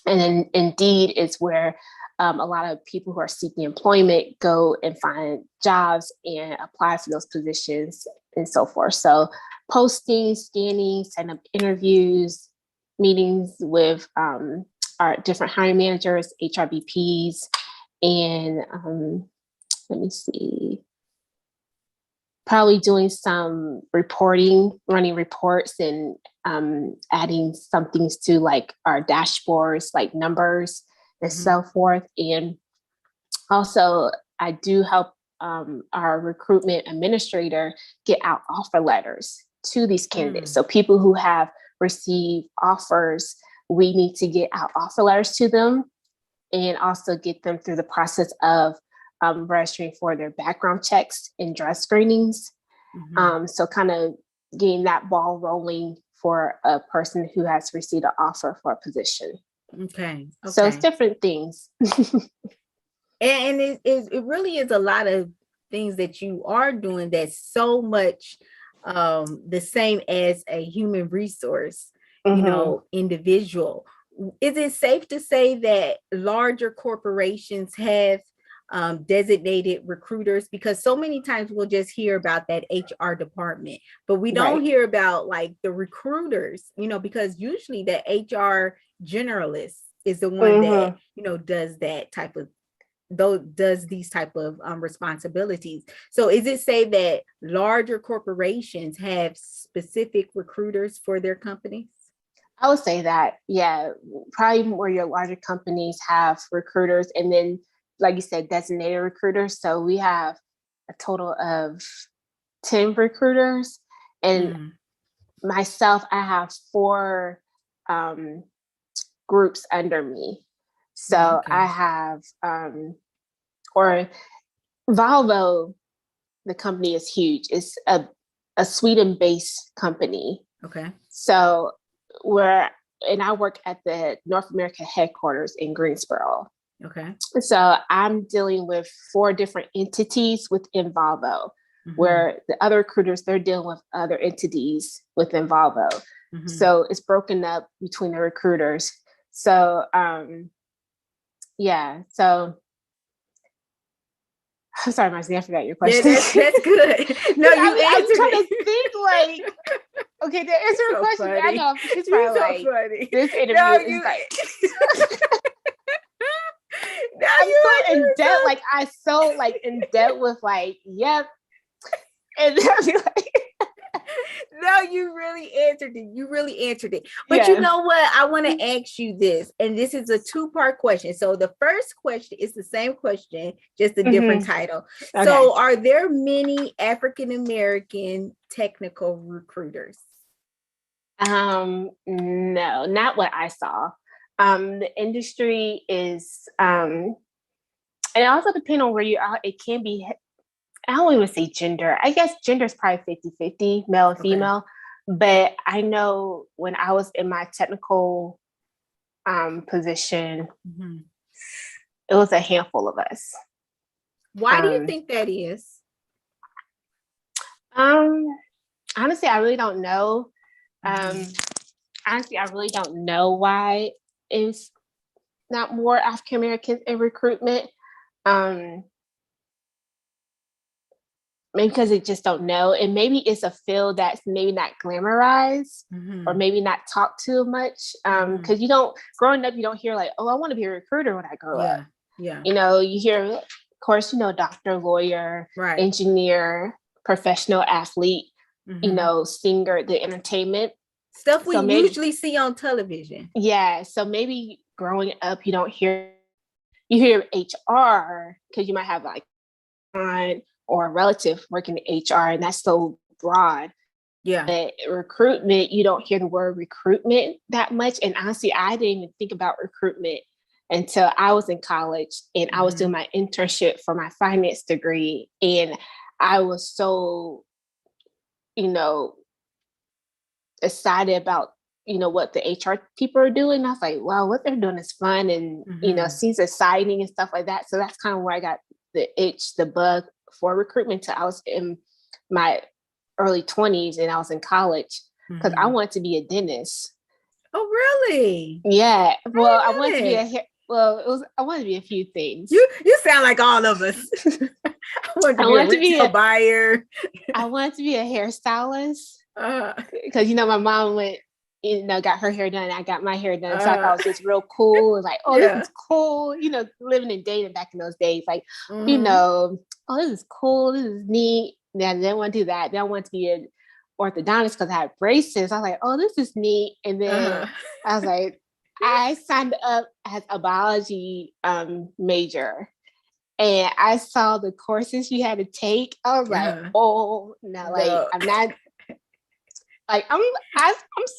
And then Indeed is where a lot of people who are seeking employment go and find jobs and apply for those positions and so forth. So posting, scanning, setting up interviews, meetings with our different hiring managers, HRBPs, and let me see, probably doing some reporting, running reports, and adding some things to like our dashboards, like numbers and so forth. And also I do help our recruitment administrator get out offer letters to these candidates. So people who have received offers, we need to get out offer letters to them, and also get them through the process of registering for their background checks and drug screenings. So kind of getting that ball rolling for a person who has received an offer for a position. Okay. So it's different things. And it really is a lot of things that you are doing that's so much the same as a human resource, you know, individual. Is it safe to say that larger corporations have designated recruiters? Because so many times we'll just hear about that HR department, but we don't hear about like the recruiters, you know, because usually the HR generalist is the one that, you know, does these type of responsibilities. So is it say that larger corporations have specific recruiters for their companies? I would say that, yeah, probably more your larger companies have recruiters, and then, like you said, designated recruiters. So we have a total of 10 recruiters, and myself, I have 4 groups under me. So I have, or Volvo, the company is huge. It's a Sweden-based company. So I work at the North America headquarters in Greensboro. So I'm dealing with 4 different entities within Volvo. where the other recruiters, they're dealing with other entities within Volvo. So it's broken up between the recruiters. So, yeah. So I'm sorry, Marcy, I forgot your question. Yeah, that's good. No, you I'm answered trying it. to think like, okay, to answer a So question. I funny. know she's You're probably so like, funny. this interview No, is like, no, I'm you so in debt. so... Like I so like in debt with like, yep. And then I'll be like, No, you really answered it. You really answered it. But yeah. you know what? I want to ask you this, and this is a two-part question. So the first question is the same question, just a different title. Okay. So are there many African American technical recruiters? No, not what I saw. The industry is, and it also depends on where you are. It can be, I don't even say gender. I guess gender is probably 50-50, male and female. But I know when I was in my technical position, it was a handful of us. Why do you think that is? Honestly, I really don't know. Honestly, I really don't know why it's not more African Americans in recruitment. Maybe because they just don't know, and maybe it's a field that's maybe not glamorized or maybe not talked to much. Because you don't, growing up, you don't hear like, oh, I want to be a recruiter when I grow up. Yeah. You know, you hear, of course, you know, doctor, lawyer, engineer, professional athlete, you know, singer, the entertainment. Stuff we usually see on television. Yeah. So maybe growing up, you don't hear, you hear HR because you might have like or a relative working in HR, and that's so broad. Yeah. But recruitment, you don't hear the word recruitment that much. And honestly, I didn't even think about recruitment until I was in college and I was doing my internship for my finance degree. And I was so, you know, excited about, you know, what the HR people are doing. I was like, wow, what they're doing is fun and, you know, seems exciting and stuff like that. So that's kind of where I got the itch, the bug for recruitment till I was in my early 20s and I was in college because I wanted to be a dentist. Oh, really? Yeah. Well, I wanted to be I wanted to be a few things. You sound like all of us. I wanted to be a buyer. I wanted to be a hairstylist because, you know, my mom went, you know, got her hair done. I got my hair done. So I thought it was just real cool. Like, oh, this is cool. You know, living in Dayton back in those days, like, you know, oh, this is cool. This is neat. Then I didn't want to do that. Then I wanted to be an orthodontist because I had braces. I was like, oh, this is neat. And then I was like, I signed up as a biology major. And I saw the courses you had to take. I was like, oh, no, like, I'm not. Like I'm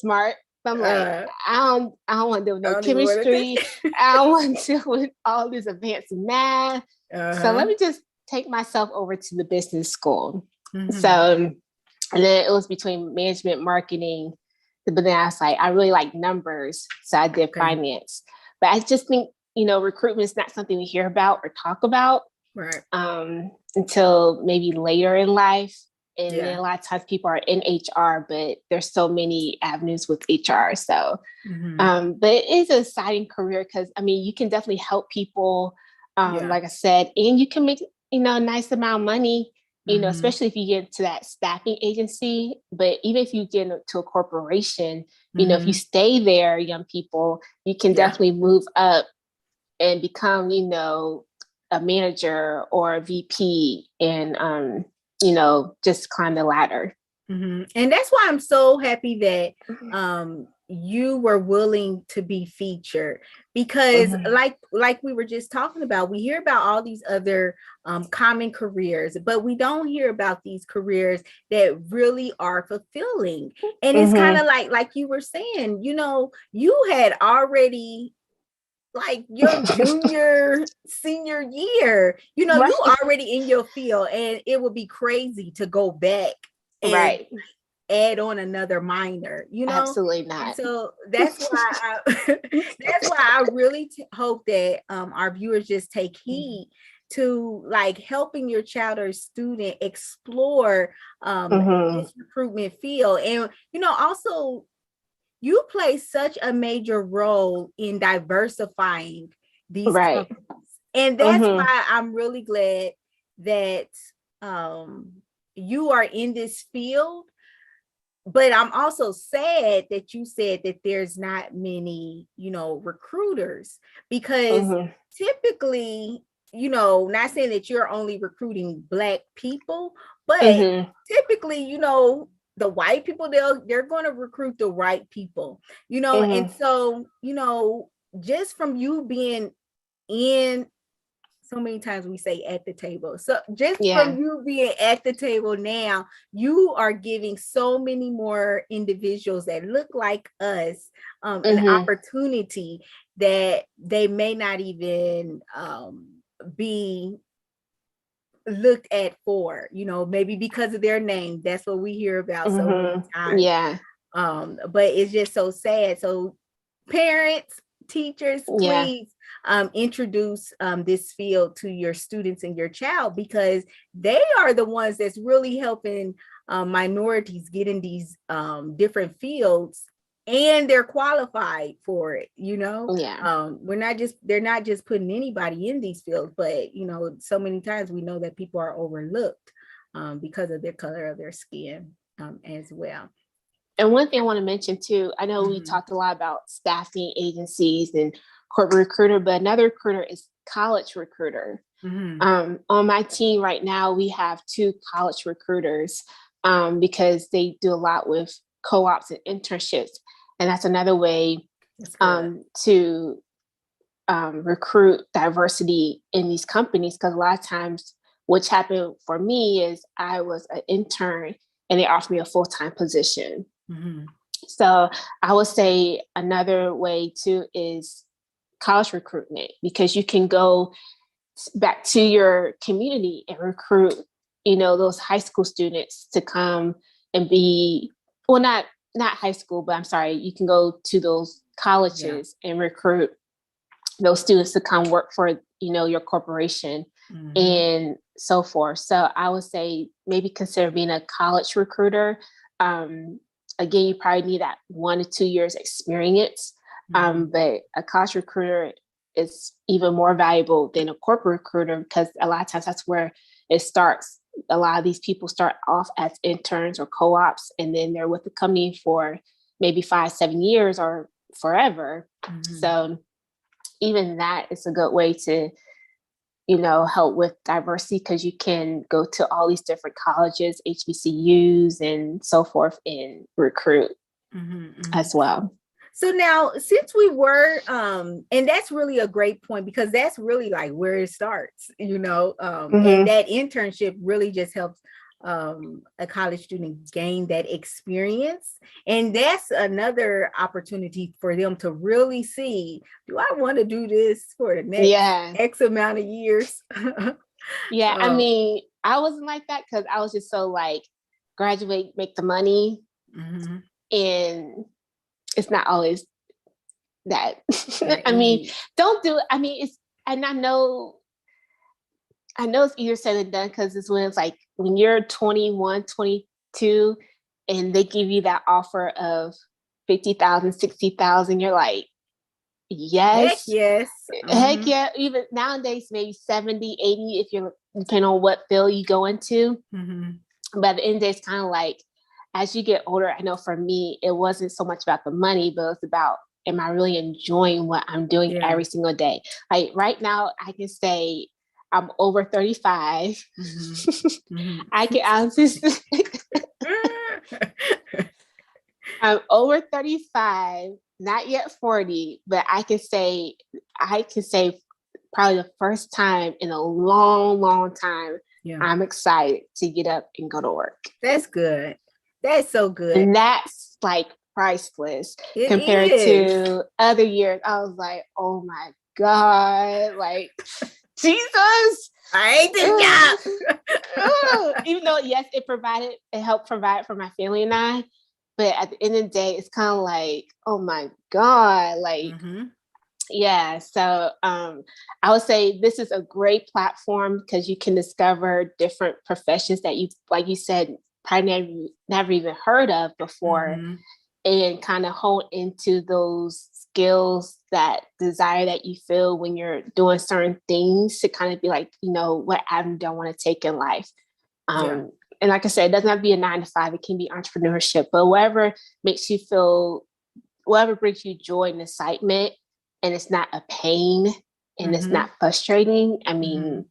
smart. I'm like, I don't want to deal with no chemistry. I don't want to deal with all this advanced math. So let me just take myself over to the business school. So, and then it was between management, marketing. But then I was like, I really like numbers. So I did finance. But I just think, you know, recruitment is not something we hear about or talk about until maybe later in life. And then a lot of times people are in HR, but there's so many avenues with HR. So, but it is an exciting career because, I mean, you can definitely help people, like I said, and you can make, you know, a nice amount of money, you know, especially if you get to that staffing agency. But even if you get into a corporation, you know, if you stay there, young people, you can definitely move up and become, you know, a manager or a VP and, you know, just climb the ladder. And that's why I'm so happy that you were willing to be featured because like we were just talking about, we hear about all these other common careers, but we don't hear about these careers that really are fulfilling. And it's kind of like you were saying, you know, you had already like your junior, senior year, you know, you already in your field and it would be crazy to go back and add on another minor, you know? Absolutely not. And so that's why I really hope that our viewers just take heed to like helping your child or student explore this recruitment field. And also you play such a major role in diversifying these Right. companies. And that's why I'm really glad that you are in this field. But I'm also sad that you said that there's not many, recruiters, because typically, not saying that you're only recruiting Black people, but typically, the white people, they're going to recruit the right people, and so, just from you being in, so many times we say at the table. So just from you being at the table now, you are giving so many more individuals that look like us an opportunity that they may not even be looked at for, maybe because of their name. That's what we hear about so many times. Yeah. But it's just so sad. So parents, teachers, please introduce this field to your students and your child, because they are the ones that's really helping minorities get in these different fields, and they're qualified for it. They're not just putting anybody in these fields, but so many times we know that people are overlooked because of their color of their skin as well. And one thing I want to mention too, I know we talked a lot about staffing agencies and corporate recruiter, but another recruiter is college recruiter. On my team right now, we have 2 college recruiters because they do a lot with co-ops and internships. And that's another way to recruit diversity in these companies. Because a lot of times what's happened for me is I was an intern and they offered me a full-time position. So I would say another way too is college recruitment, because you can go back to your community and recruit, those high school students to come and be, well, not high school, but I'm sorry, you can go to those colleges and recruit those students to come work for, your corporation and so forth. So I would say maybe consider being a college recruiter. Again, you probably need that 1 to 2 years experience, but a college recruiter is even more valuable than a corporate recruiter, because a lot of times that's where it starts. A lot of these people start off as interns or co-ops, and then they're with the company for maybe 5-7 years or forever. So even that is a good way to, help with diversity, because you can go to all these different colleges, HBCUs and so forth, and recruit as well. So now, since we were, and that's really a great point, because that's really like where it starts, and that internship really just helps a college student gain that experience. And that's another opportunity for them to really see, do I want to do this for the next X amount of years? I mean, I wasn't like that, because I was just so like, graduate, make the money. And it's not always that. I mean, don't do it. I mean, and I know it's easier said than done, because it's when it's like when you're 21, 22, and they give you that offer of 50,000, 60,000, you're like, yes. Heck yeah. Even nowadays, maybe 70, 80, if you're, depending on what field you go into. But at the end of the day, it's kind of like, as you get older, I know for me, it wasn't so much about the money, but it's about, am I really enjoying what I'm doing every single day? Like right now, I can say I'm over 35. I can honestly I'm over 35, not yet 40, but I can say probably the first time in a long, long time, I'm excited to get up and go to work. That's good. That's so good. And that's like priceless compared to other years. I was like, oh my God, like Jesus. I hate this job. Even though, yes, it helped provide for my family and I, but at the end of the day, it's kind of like, oh my God, like Yeah, so I would say this is a great platform because you can discover different professions that you, like you said, probably never even heard of before, Mm-hmm. and kind of hone into those skills, that desire that you feel when you're doing certain things, to kind of be like, what avenue do I want to take in life? Yeah. And like I said, it doesn't have to be a 9 to 5. It can be entrepreneurship, but whatever makes you feel, whatever brings you joy and excitement, and it's not a pain and it's Mm-hmm. not frustrating. I mean,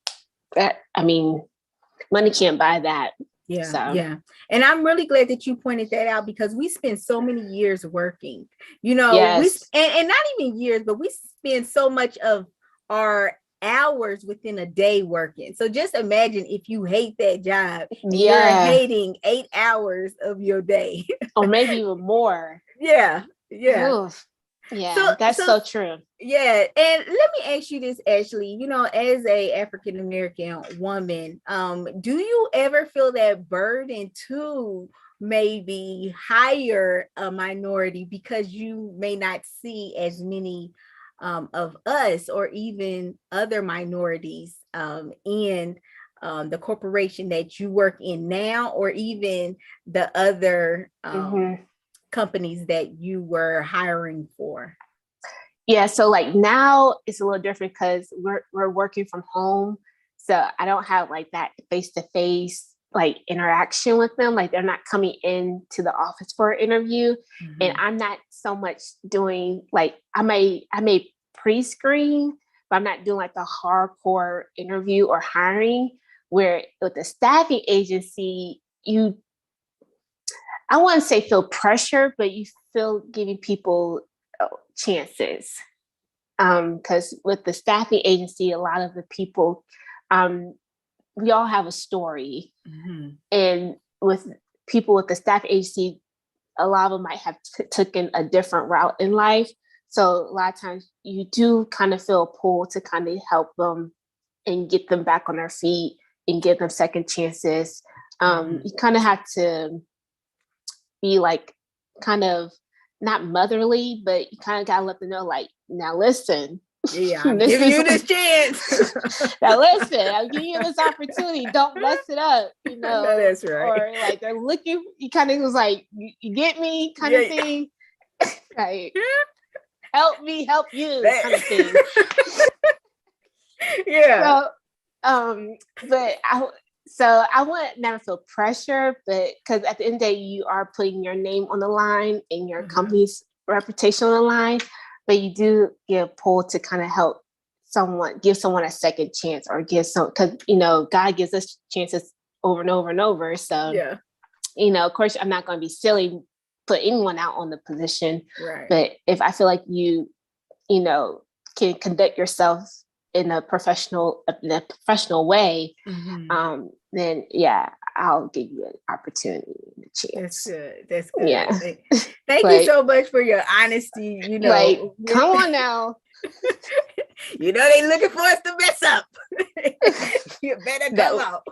money can't buy that. Yeah, So yeah. And I'm really glad that you pointed that out, because we spend so many years working, yes. and not even years, but we spend so much of our hours within a day working. So just imagine if you hate that job and you're Yeah. hating 8 hours of your day. Or maybe even more. Yeah, yeah. Oof. Yeah, that's So so true. yeah, and let me ask you this, Ashley. As a African American woman, do you ever feel that burden to maybe hire a minority, because you may not see as many of us or even other minorities in the corporation that you work in now, or even the other Mm-hmm. companies that you were hiring for? Yeah, so like now it's a little different because we're working from home, so I don't have like that face to face like interaction with them. Like they're not coming in to the office for an interview, and Mhm. I'm not so much doing like I may pre-screen, but I'm not doing like the hardcore interview or hiring. Where with the staffing agency, I wouldn't say feel pressure, but you feel giving people chances. Because with the staffing agency, a lot of the people, um, we all have a story. Mm-hmm. And with people with the staff agency, a lot of them might have taken a different route in life. So a lot of times you do kind of feel a pull to kind of help them and get them back on their feet and give them second chances. You kind of have to be like kind of not motherly, but you kind of got to let them know, like, now listen, Yeah, I'm giving you this like, chance. now listen, I'm giving you this opportunity. Don't mess it up, No, that's right. or like they're looking, you kind of was like, you get me kind of thing. Like, help me help you kind of thing. Yeah. But I wouldn't never feel pressure, but because at the end of the day, you are putting your name on the line and your company's reputation on the line, but you do get pulled to kind of give someone a second chance, or because God gives us chances over and over and over. So Yeah. Of course, I'm not going to be silly, put anyone out on the position, Right. but if I feel like you can conduct yourself in a professional way, then yeah, I'll give you an opportunity and a chance. That's good. That's good. Yeah. Thank you so much for your honesty. Like, come on now. They looking for us to mess up. You better come out.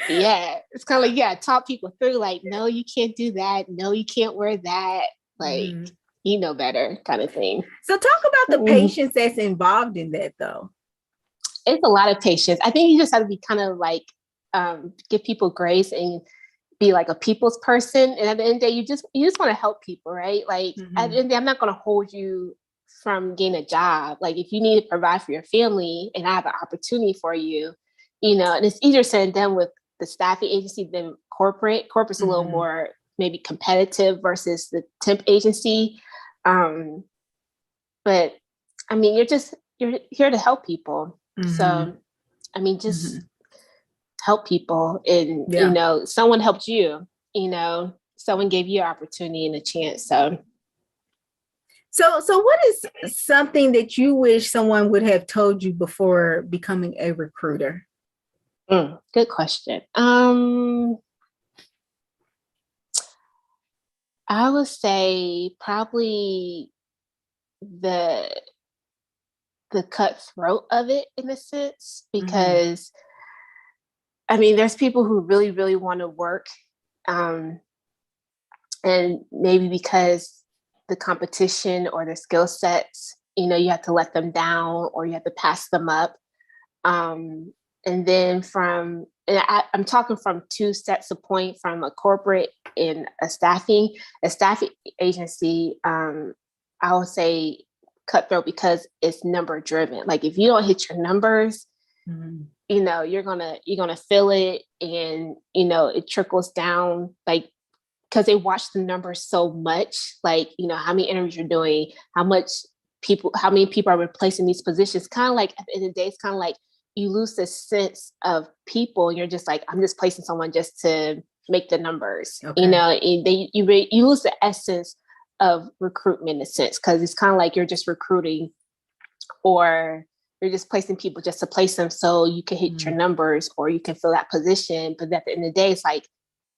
Yeah, it's kind of like, yeah, talk people through, like, no, you can't do that. No, you can't wear that. Like, you know better kind of thing. So talk about the patience that's involved in that, though. It's a lot of patience. I think you just have to be kind of like, give people grace and be like a people's person. And at the end of the day, you just want to help people, right? Like at the end of the day, I'm not going to hold you from getting a job. Like if you need to provide for your family and I have an opportunity for you, and it's easier said than done with the staffing agency than corporate. Corporate's a little more maybe competitive versus the temp agency. But I mean, you're here to help people. So, I mean, just help people, and someone helped you. Someone gave you an opportunity and a chance. So what is something that you wish someone would have told you before becoming a recruiter? Good question. I would say probably the cutthroat of it, in a sense, because I mean, there's people who really, really want to work. And maybe because the competition or the skill sets you have to let them down or you have to pass them up. And then I'm talking from two sets of point, from a corporate and a staffing agency. I would say cutthroat because it's number driven. Like if you don't hit your numbers, you're gonna feel it, and it trickles down, like, because they watch the numbers so much, like how many interviews you're doing, how many people are replacing these positions. Kind of like at the end of the day, it's kind of like you lose the sense of people, and you're just like, I'm just placing someone just to make the numbers. Okay. And you lose the essence of recruitment in a sense, because it's kind of like you're just recruiting, or you're just placing people just to place them so you can hit your numbers or you can fill that position. But at the end of the day, it's like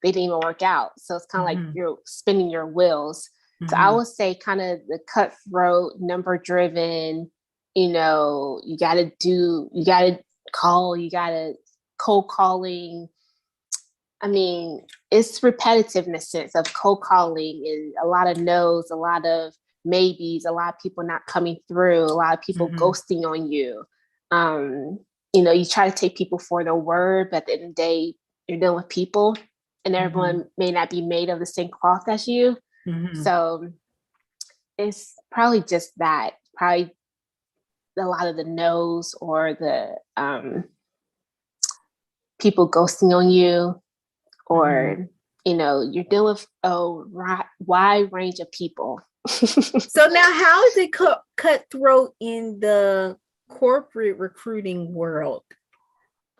they didn't even work out. So it's kind of like you're spinning your wheels. So I would say kind of the cutthroat, number driven, you gotta cold calling. I mean, it's repetitive in the sense of cold calling, and a lot of no's, a lot of maybes, a lot of people not coming through, a lot of people ghosting on you. You try to take people for their word, but at the end of the day, you're dealing with people, and everyone may not be made of the same cloth as you. So it's probably just that, probably a lot of the no's, or the people ghosting on you, or you're dealing with a wide range of people. So now, how is it cutthroat in the corporate recruiting world?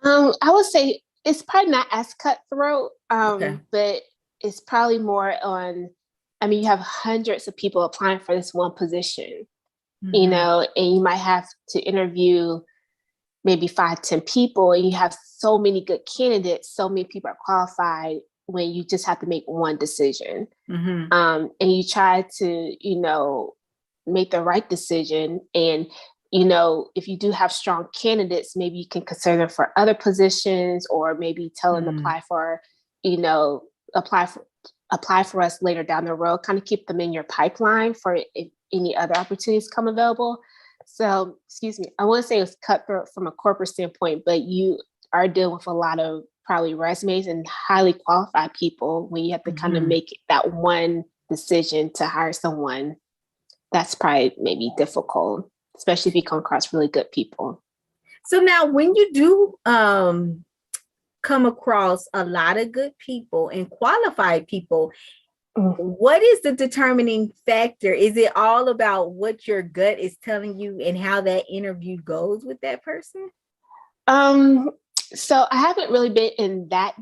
I would say it's probably not as cutthroat, but it's probably more on, you have hundreds of people applying for this one position, and you might have to interview maybe 5-10 people, and you have so many good candidates, so many people are qualified, when you just have to make one decision. And you try to, make the right decision. And, if you do have strong candidates, maybe you can consider them for other positions, or maybe tell them to apply for us later down the road, kind of keep them in your pipeline for if any other opportunities come available. So, excuse me, I wouldn't say it's cutthroat from a corporate standpoint, but you are dealing with a lot of probably resumes and highly qualified people when you have to kind of make that one decision to hire someone. That's probably maybe difficult, especially if you come across really good people. So now, when you do come across a lot of good people and qualified people, what is the determining factor? Is it all about what your gut is telling you and how that interview goes with that person? So I haven't really been in that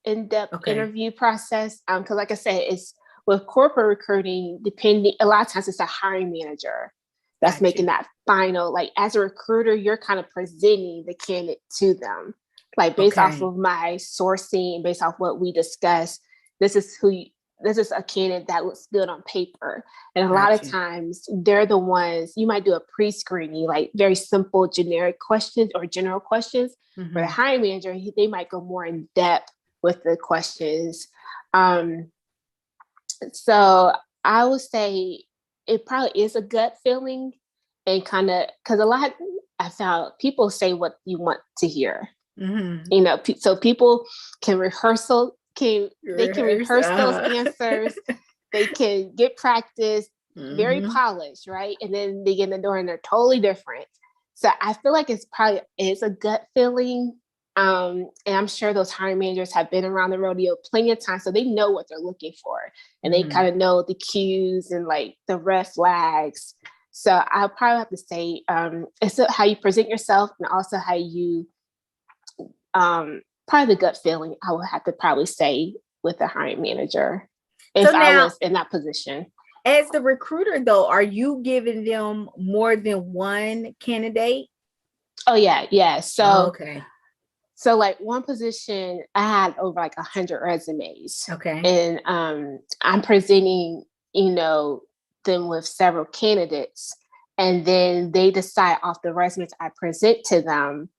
in-depth interview process. Because like I said, it's with corporate recruiting, a lot of times it's a hiring manager that's making that final, like as a recruiter, you're kind of presenting the candidate to them. Like based off of my sourcing, based off what we discussed, this is a candidate that looks good on paper. And a lot of times they're the ones, you might do a pre-screening, like very simple, generic questions or general questions. For the hiring manager, they might go more in depth with the questions. So I would say it probably is a gut feeling, and kind of, because I found people say what you want to hear. So people can rehearse those answers. They can get practice, very polished, right? And then they get in the door and they're totally different. So I feel like it's a gut feeling. And I'm sure those hiring managers have been around the rodeo plenty of times, so they know what they're looking for, and they kind of know the cues and like the red flags. So I'll probably have to say it's how you present yourself, and also how you probably the gut feeling, I would have to probably say with the hiring manager if I was in that position. As the recruiter, though, are you giving them more than one candidate? Oh, yeah. So, So like one position, I had over like 100 resumes. And I'm presenting, them with several candidates. And then they decide off the resumes I present to them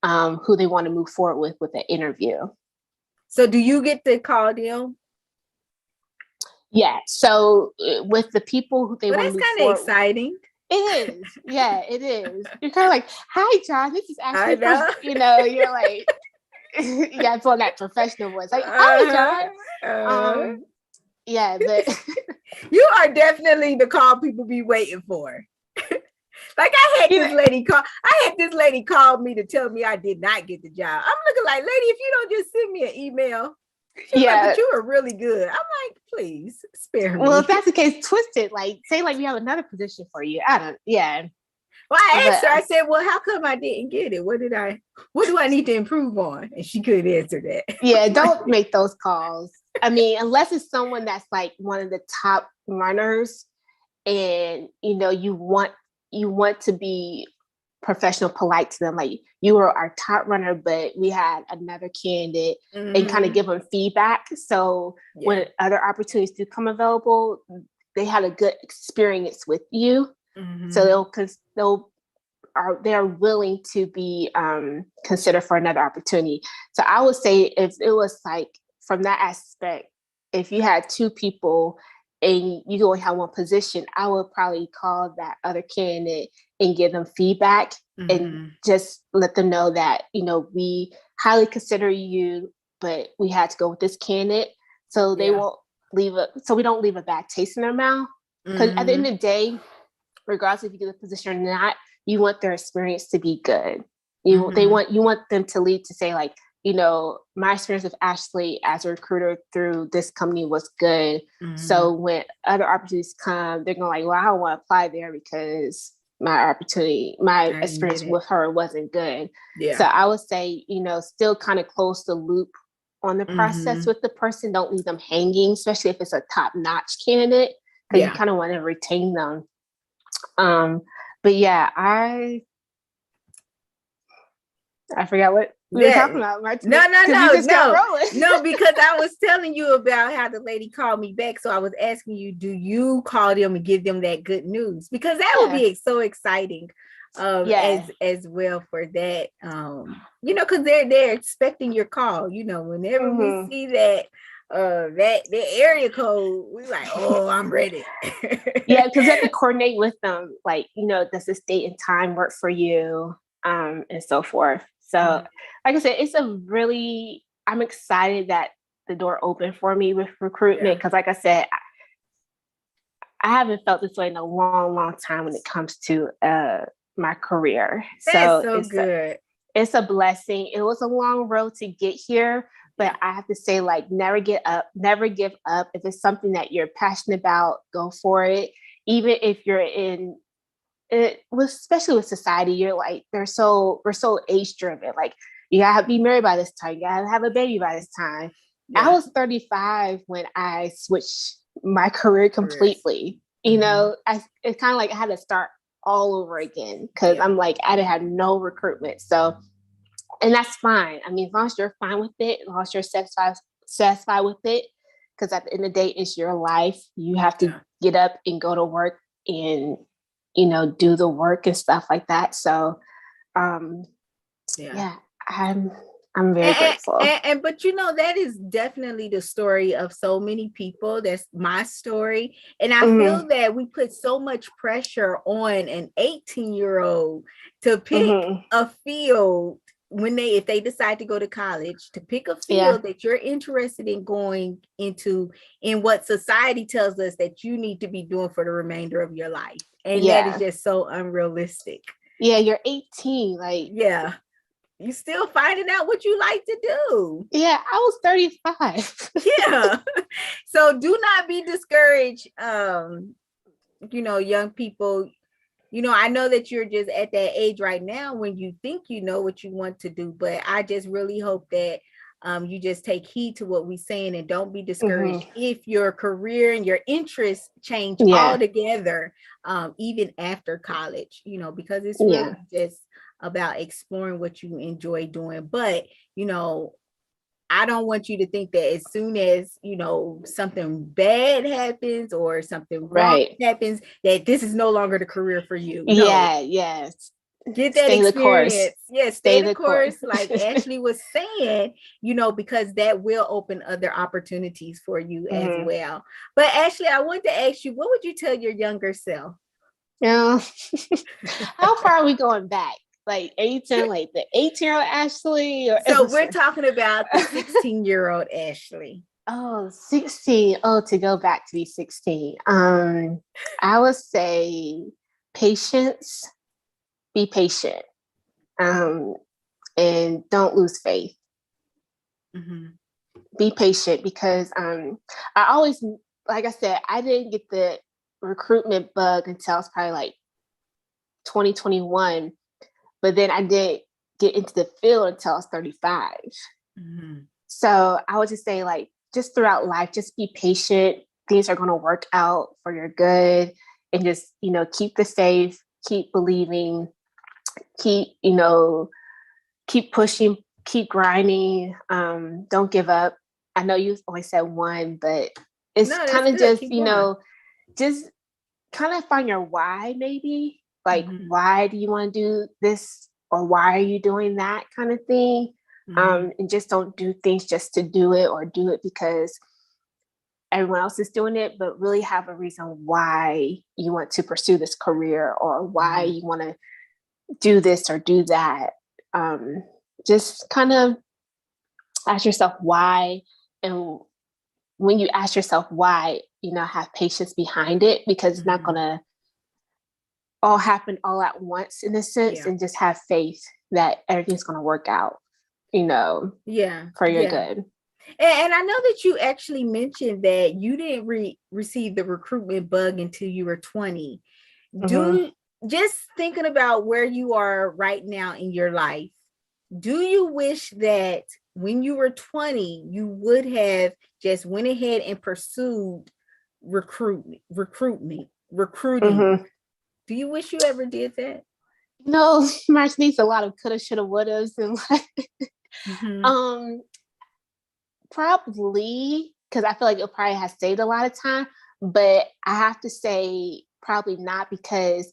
who they want to move forward with an interview. So do you get the call deal? Yeah. So with the people who they want to move forward, that's kind of exciting. It is. Yeah, it is. You're kind of like, hi, John. This is I Ashley. know. You're like, you got to put on that professional voice. Like, hi, John. Yeah, but you are definitely the call people be waiting for. Like I had this lady call me to tell me I did not get the job. I'm looking like, lady, if you don't just send me an email. She's like, but you were really good. I'm like, please spare me. Well, if that's the case, twist it. Like, say like we have another position for you. Well, I asked her, I said, well, how come I didn't get it? What do I need to improve on? And she couldn't answer that. Yeah, don't make those calls. I mean, unless it's someone that's like one of the top runners and you want to be professional, polite to them. Like, you were our top runner, but we had another candidate, and kind of give them feedback. So when other opportunities do come available, they had a good experience with you. So they're willing to be considered for another opportunity. So I would say if it was like from that aspect, if you had two people and you only have one position, I would probably call that other candidate and give them feedback and just let them know that, we highly consider you, but we had to go with this candidate. So they won't so we don't leave a bad taste in their mouth. Because at the end of the day, regardless if you get the position or not, you want their experience to be good. You want them to lead to say like, my experience with Ashley as a recruiter through this company was good. So when other opportunities come, they're going like, well, I don't want to apply there because my experience with her wasn't good. Yeah. So I would say, still kind of close the loop on the process with the person. Don't leave them hanging, especially if it's a top-notch candidate, because you kind of want to retain them. But yeah, I forgot what we were talking about. No, because I was telling you about how the lady called me back. So I was asking you, do you call them and give them that good news? Because that would be so exciting as well for that. Because they're expecting your call. Whenever we see that the area code, we're like, oh, I'm ready. Yeah, because you have to coordinate with them, like, does this date and time work for you, and so forth. So like I said, I'm excited that the door opened for me with recruitment, because like I said, I haven't felt this way in a long, long time when it comes to my career. That's so good. It's a blessing. It was a long road to get here, but I have to say, like, never give up. If it's something that you're passionate about, go for it. Even if you're in it, especially with society, you're like, we're so age driven. Like, you gotta be married by this time. You gotta have a baby by this time. Yeah. I was 35 when I switched my career completely. It's kind of like I had to start all over again, because I'm like, I didn't have no recruitment. So, and that's fine. I mean, as long as you're fine with it, as long as you're satisfied with it, because at the end of the day, it's your life. You have to get up and go to work and, do the work and stuff like that. So, I'm very grateful. But that is definitely the story of so many people. That's my story. And I feel that we put so much pressure on an 18-year-old to pick a field if they decide to go to college, to pick a field that you're interested in going into, in what society tells us that you need to be doing for the remainder of your life. And that is just so unrealistic. Yeah, you're 18. Like, you still finding out what you like to do. Yeah, I was 35. Yeah. So do not be discouraged. Young people, I know that you're just at that age right now when you think you know what you want to do, but I just really hope that you just take heed to what we're saying and don't be discouraged if your career and your interests change altogether, even after college, because it's really just about exploring what you enjoy doing. But, I don't want you to think that as soon as, something bad happens or something wrong happens, that this is no longer the career for you. No. Yeah, yes. Get that experience. Yeah, stay the course. Like Ashley was saying, because that will open other opportunities for you as well. But Ashley, I want to ask you, what would you tell your younger self? Yeah. How far are we going back? Like 18, like the 18-year-old Ashley? Or So we're talking about the 16-year-old Ashley. Oh, 16. Oh, to go back to be 16. I would say patience, be patient. And don't lose faith. Mm-hmm. Be patient because I always, like I said, I didn't get the recruitment bug until I was probably like 2021, but then I didn't get into the field until I was 35. Mm-hmm. So I would just say, like, just throughout life, just be patient. Things are going to work out for your good, and just, keep the faith, keep believing, keep, keep pushing, keep grinding. Don't give up. I know you only said one, but it's kind of just, just kind of find your why, maybe. Like, why do you want to do this? Or why are you doing that kind of thing? And just don't do things just to do it, or do it because everyone else is doing it, but really have a reason why you want to pursue this career, or why you want to do this or do that. Just kind of ask yourself why. And when you ask yourself why, have patience behind it, because it's not going to all happen all at once, in a sense, and just have faith that everything's going to work out, for your good. And I know that you actually mentioned that you didn't receive the recruitment bug until you were 20. Just thinking about where you are right now in your life, do you wish that when you were 20, you would have just went ahead and pursued recruiting? Do you wish you ever did that? No, March needs a lot of coulda, shoulda, wouldas, and probably, because I feel like it probably has saved a lot of time, but I have to say probably not, because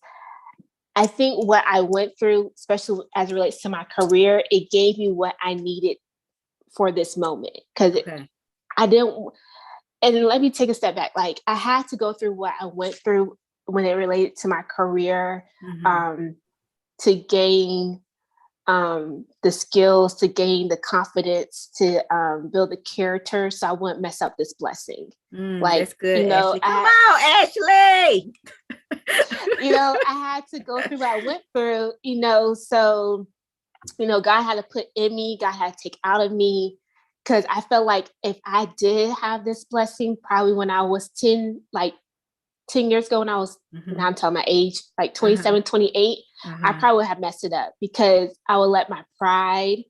I think what I went through, especially as it relates to my career, it gave me what I needed for this moment. Because I didn't, and let me take a step back. Like, I had to go through what I went through when it related to my career, to gain the skills, to gain the confidence, to build the character, so I wouldn't mess up this blessing. That's good, Ashley. Come on, Ashley. I had to go through what I went through, so, God had to put in me, God had to take out of me, because I felt like if I did have this blessing, probably when I was 10 years ago, when I was, now I'm telling my age, like 27, 28, I probably would have messed it up, because I would let my pride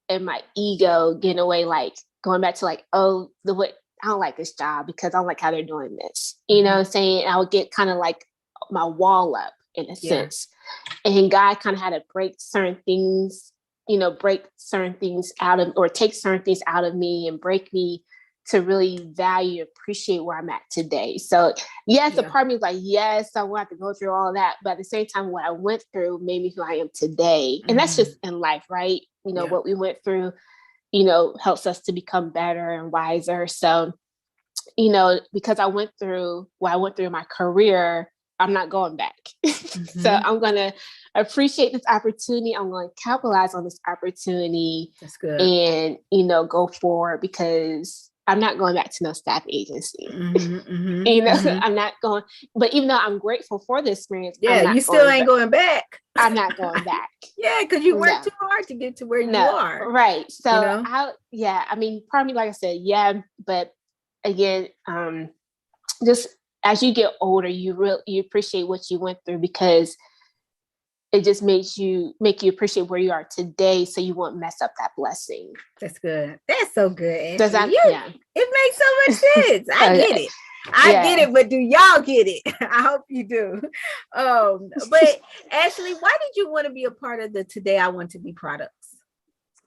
and my ego get away, like going back to like, I don't like this job because I don't like how they're doing this. You know what I'm saying? I would get kind of like my wall up, in a sense. And God kind of had to break certain things, break certain things out of, or take certain things out of me, and break me to really value, appreciate where I'm at today. So yes, a part of me is like, yes, I want to go through all of that. But at the same time, what I went through made me who I am today. And that's just in life, right? What we went through, helps us to become better and wiser. So, because I went through what I went through in my career, I'm not going back. So I'm going to appreciate this opportunity. I'm going to capitalize on this opportunity. That's good. And, go forward, because I'm not going back to no staff agency. I'm not going, but even though I'm grateful for the experience, you still ain't going back. I'm not going back. Because you worked too hard to get to where you are. Right. So part of me, like I said, but again, just as you get older, you appreciate what you went through, because it just make you appreciate where you are today, so you won't mess up that blessing. That's good. That's so good. Does that? It makes so much sense. I get it. I get it, but do y'all get it? I hope you do. But Ashley, why did you want to be a part of the Today I Want to Be products?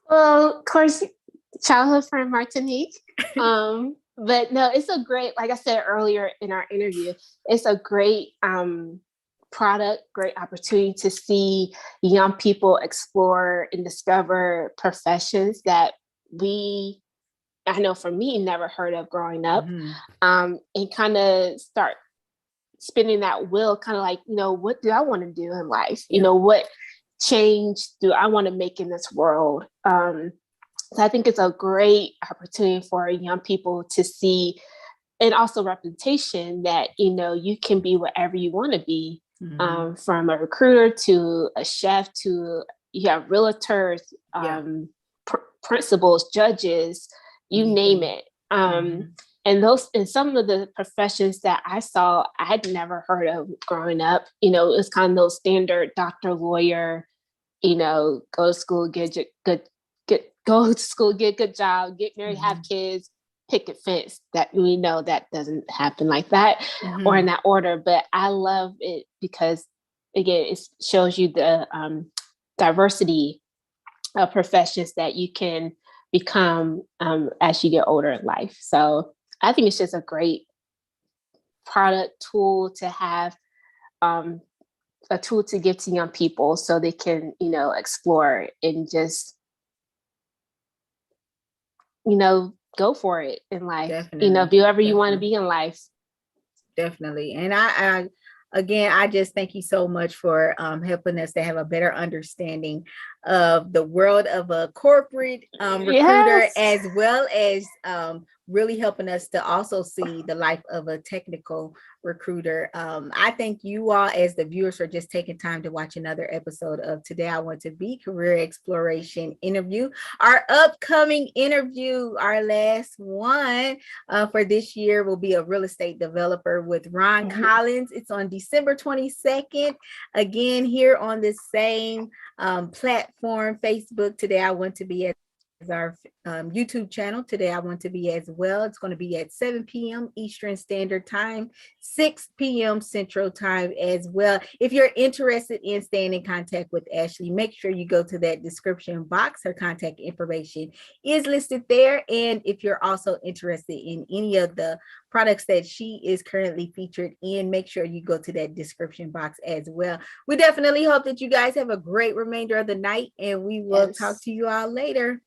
Well, of course, childhood friend Martinique. But no, it's a great, like I said earlier in our interview, it's a great product, great opportunity to see young people explore and discover professions that I know for me, never heard of growing up, and kind of start spinning that wheel, kind of like, what do I want to do in life? What change do I want to make in this world? So I think it's a great opportunity for young people to see, and also representation that, you can be whatever you want to be, from a recruiter to a chef to you have realtors, principals, judges, you name it. And some of the professions that I saw, I had never heard of growing up. It's kind of those standard doctor, lawyer, go to school, get a good job, get married, have kids, picket fence. That we know that doesn't happen like that or in that order. But I love it because, again, it shows you the diversity of professions that you can become as you get older in life. So I think it's just a great product tool to have, a tool to give to young people so they can, explore and just, go for it in life. Definitely. Be whoever you want to be in life. Definitely. And I again, I just thank you so much for helping us to have a better understanding of the world of a corporate recruiter, as well as really helping us to also see the life of a technical recruiter. I thank you all as the viewers for just taking time to watch another episode of Today I Want to Be Career Exploration Interview. Our upcoming interview, our last one for this year, will be a real estate developer with Ron Collins. It's on December 22nd. Again, here on this same platform, Facebook. Today I Want to Be as our YouTube channel. Today I Want to Be as well. It's going to be at 7 p.m. Eastern Standard Time, 6 p.m. Central Time as well. If you're interested in staying in contact with Ashley, make sure you go to that description box. Her contact information is listed there. And if you're also interested in any of the products that she is currently featured in, make sure you go to that description box as well. We definitely hope that you guys have a great remainder of the night, and we will talk to you all later.